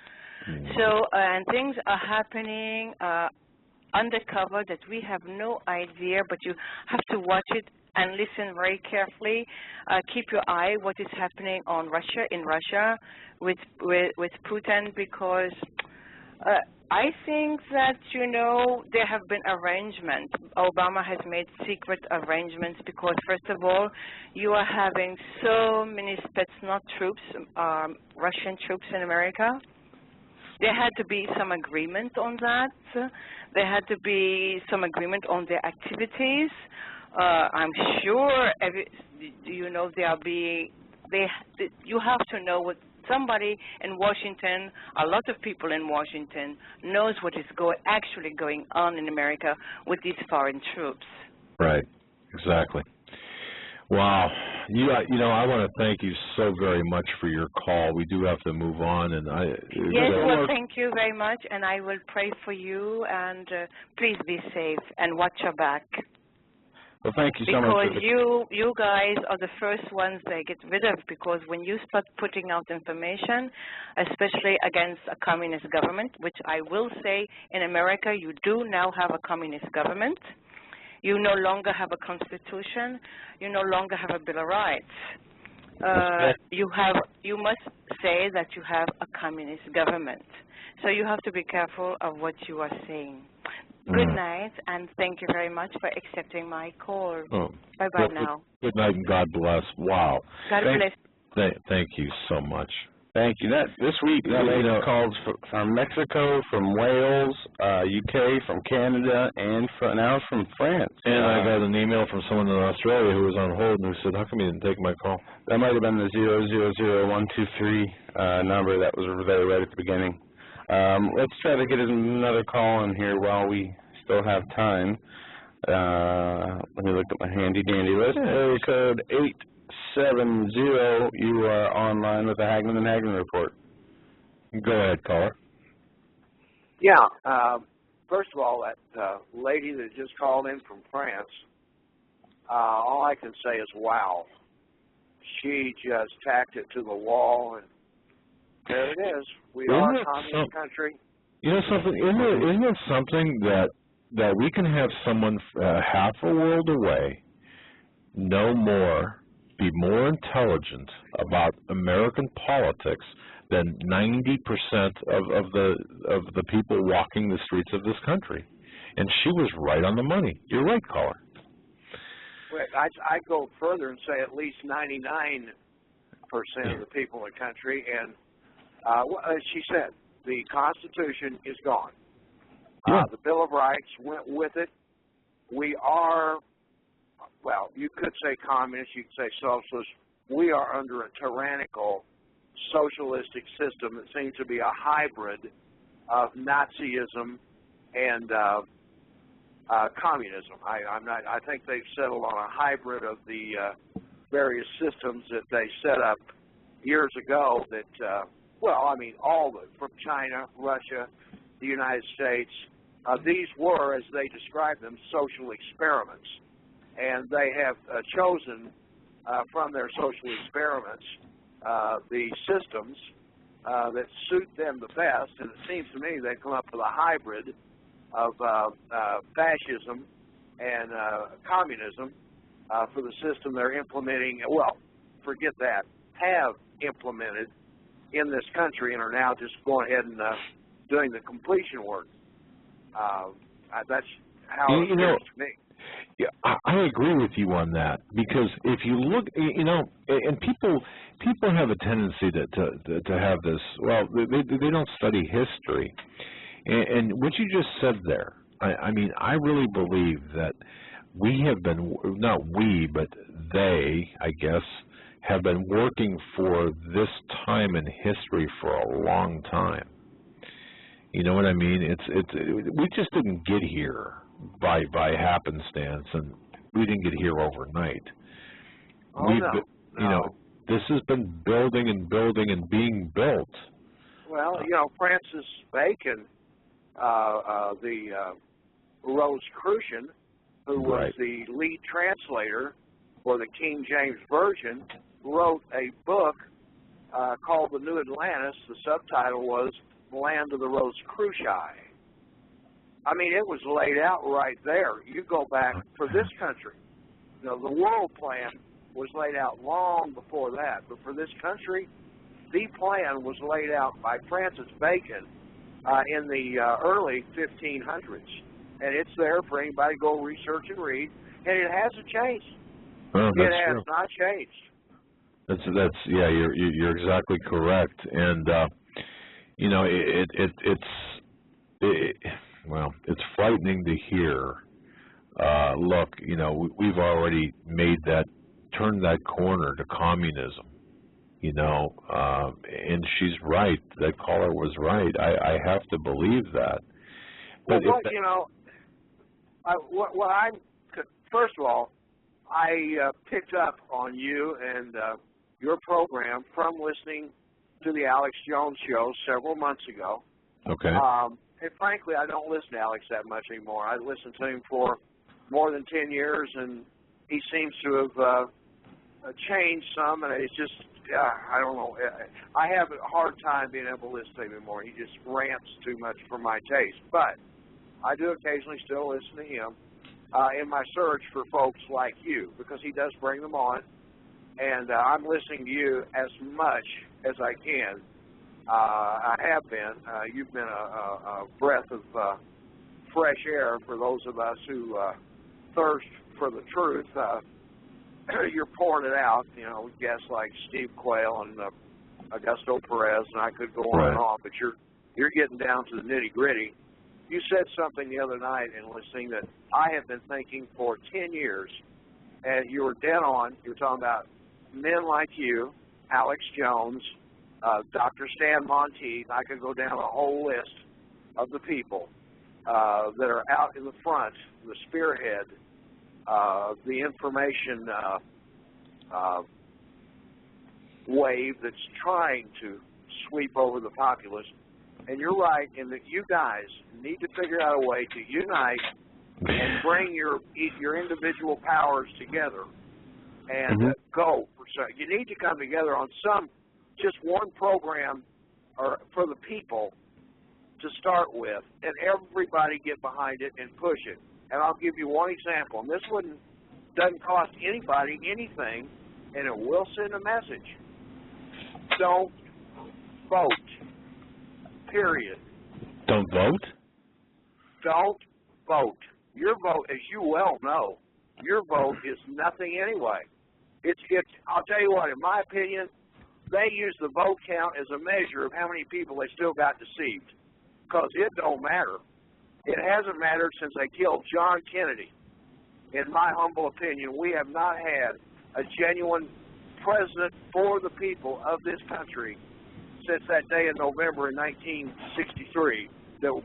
So, and things are happening undercover that we have no idea, but you have to watch it and listen very carefully. Keep your eye what is happening in Russia with Putin, because I think that, there have been arrangements. Obama has made secret arrangements because, first of all, you are having so many Spetsnaz troops, Russian troops in America. There had to be some agreement on that. There had to be some agreement on their activities. I'm sure, you have to know what somebody in Washington, a lot of people in Washington, knows what is actually going on in America with these foreign troops. Right, exactly. Wow. I want to thank you so very much for your call. We do have to move on. Yes, well, thank you very much, and I will pray for you, and please be safe and watch your back. Well, thank you so much. Because you guys are the first ones they get rid of, because when you start putting out information, especially against a communist government, which I will say in America you do now have a communist government, you no longer have a constitution, you no longer have a Bill of Rights. You must say that you have a communist government. So you have to be careful of what you are saying. Good night, and thank you very much for accepting my call. Bye-bye now. Good night, and God bless. Wow. God bless. Thank you so much. Thank you. This week, that lady called from Mexico, from Wales, UK, from Canada, and now from France. And I got an email from someone in Australia who was on hold and who said, how come you didn't take my call? That might have been the 000123 number that was there right at the beginning. Let's try to get another call in here while we still have time. Let me look at my handy-dandy list. Area code 870. You are online with the Hagmann and Hagmann report. Go ahead, caller. Yeah. First of all, that lady that just called in from France, all I can say is wow. She just tacked it to the wall, and there it is. We are a communist country. You know something? Isn't it something that we can have someone half a world away, know more, be more intelligent about American politics than 90% of the people walking the streets of this country? And she was right on the money. You're right, caller. I go further and say at least 99% of the people in the country, and as she said, the Constitution is gone. The Bill of Rights went with it. We are, well, you could say communist, you could say socialist. We are under a tyrannical socialistic system that seems to be a hybrid of Nazism and communism. I think they've settled on a hybrid of the various systems that they set up years ago that, all from China, Russia, the United States. These were, as they describe them, social experiments. And they have chosen from their social experiments the systems that suit them the best. And it seems to me they've come up with a hybrid of fascism and communism for the system they're implementing. Well, forget that. Have implemented in this country and are now just going ahead and doing the completion work. That's how it appears to me. Yeah, I agree with you on that, because if you look, and people have a tendency to have this. Well, they don't study history, and what you just said there. I really believe that we have been, not we, but they, I guess, have been working for this time in history for a long time. You know what I mean? We just didn't get here by happenstance, and we didn't get here overnight. This has been building and building and being built. Well, Francis Bacon, the Rosicrucian, who was the lead translator for the King James Version, wrote a book called The New Atlantis. The subtitle was Land of the Rosicruci. It was laid out right there. You go back for this country. The world plan was laid out long before that. But for this country, the plan was laid out by Francis Bacon in the early 1500s. And it's there for anybody to go research and read. And it hasn't changed. Oh, it has not changed. That's yeah. You're exactly correct. And you know, well, it's frightening to hear. Look, you know, we've already turned that corner to communism. You know, and she's right. That caller was right. I have to believe that. But well, you know, what I'm first of all, I picked up on you and your program from listening to the Alex Jones show several months ago. Okay. And frankly, I don't listen to Alex that much anymore. I listened to him for more than 10 years, and he seems to have changed some, and it's just, I don't know. I have a hard time being able to listen to him anymore. He just rants too much for my taste. But I do occasionally still listen to him in my search for folks like you, because he does bring them on, and I'm listening to you as much as I can. I have been. You've been a breath of fresh air for those of us who thirst for the truth. You're pouring it out, you know, with guests like Steve Quayle and Augusto Perez, and I could go on and on, but you're getting down to the nitty-gritty. You said something the other night in listening that I have been thinking for 10 years, and you were dead on. You were talking about men like you, Alex Jones, Dr. Stan Monteith. I could go down a whole list of the people that are out in the front, the spearhead, the information wave that's trying to sweep over the populace. And you're right in that you guys need to figure out a way to unite and bring your individual powers together and go. So you need to come together on just one program or for the people to start with, and everybody get behind it and push it. And I'll give you one example, and this doesn't cost anybody anything, and it will send a message. Don't vote. Period. Don't vote? Don't vote. Your vote, as you well know, your vote is nothing anyway. I'll tell you what, in my opinion, they use the vote count as a measure of how many people they still got deceived, because it don't matter. It hasn't mattered since they killed John Kennedy. In my humble opinion, we have not had a genuine president for the people of this country since that day in November in 1963 that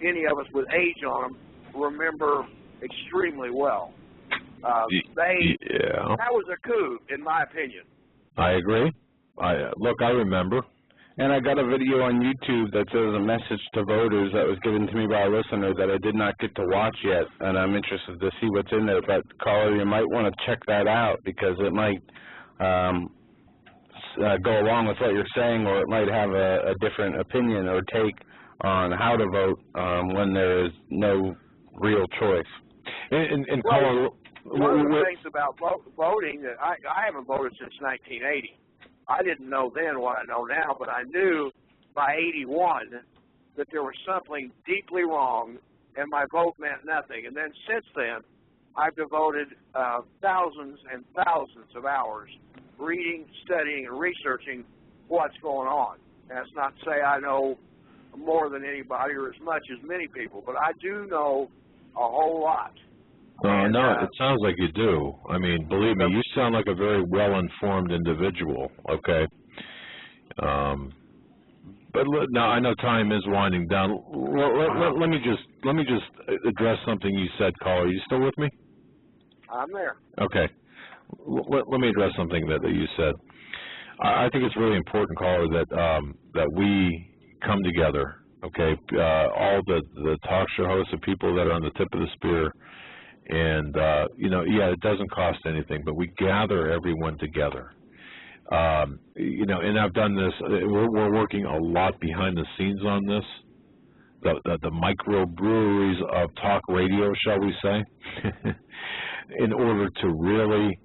any of us with age on them remember extremely well. That was a coup, in my opinion. I agree. Look, I remember. And I got a video on YouTube that says a message to voters that was given to me by a listener that I did not get to watch yet, and I'm interested to see what's in there. But, caller, you might want to check that out, because it might go along with what you're saying, or it might have a different opinion or take on how to vote when there is no real choice. And caller, one of the things about voting, that I haven't voted since 1980. I didn't know then what I know now, but I knew by 81 that there was something deeply wrong, and my vote meant nothing. And then since then, I've devoted thousands and thousands of hours reading, studying, and researching what's going on. And that's not to say I know more than anybody or as much as many people, but I do know a whole lot. No, it sounds like you do. I mean, believe me, you sound like a very well-informed individual, okay? But now I know time is winding down. Let me just address something you said, caller. Are you still with me? I'm there. Okay. Let me address something that you said. I think it's really important, caller, that we come together, okay? All the talk show hosts, the people that are on the tip of the spear, and, you know, yeah, it doesn't cost anything, but we gather everyone together. You know, and I've done this. We're working a lot behind the scenes on this. The microbreweries of talk radio, shall we say, in order to really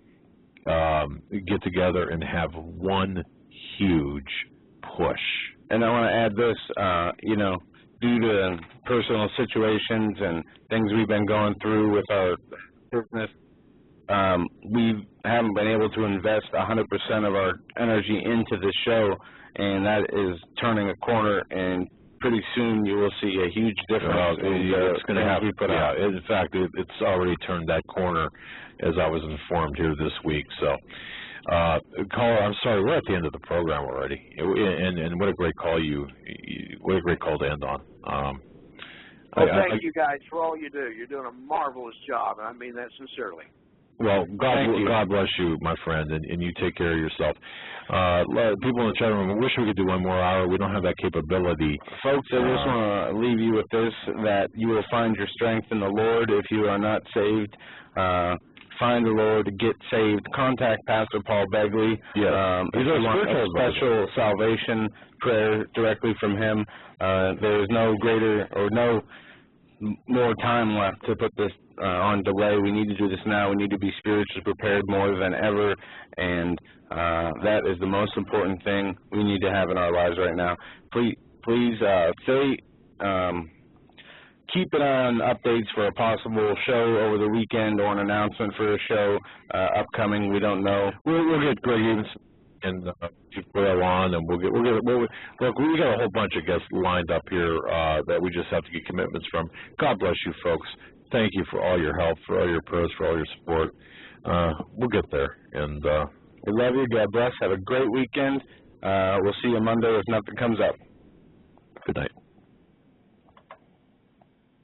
get together and have one huge push. And I want to add this, you know, due to personal situations and things we've been going through with our business, we haven't been able to invest 100% of our energy into this show, and that is turning a corner, and pretty soon you will see a huge difference in it's going to have we put out. In fact, it's already turned that corner, as I was informed here this week. So, caller, I'm sorry, we're at the end of the program already, and what a great call what a great call to end on. Well, thank you guys for all you do. You're doing a marvelous job, and I mean that sincerely. Well, God bless you, my friend, and you take care of yourself. People in the chat room, I wish we could do one more hour. We don't have that capability. Folks, I just want to leave you with this, that you will find your strength in the Lord. If you are not saved, find the Lord, get saved. Contact Pastor Paul Begley. Yes. If you want a special salvation prayer directly from him, there is no greater or no more time left to put this on delay. We need to do this now. We need to be spiritually prepared more than ever, and that is the most important thing we need to have in our lives right now. Please keep an eye on updates for a possible show over the weekend or an announcement for a show upcoming. We don't know. We'll get Greg Evans and Joel on, and look, we got a whole bunch of guests lined up here that we just have to get commitments from. God bless you, folks. Thank you for all your help, for all your prayers, for all your support. We'll get there, and we love you. God bless. Have a great weekend. We'll see you Monday if nothing comes up. Good night.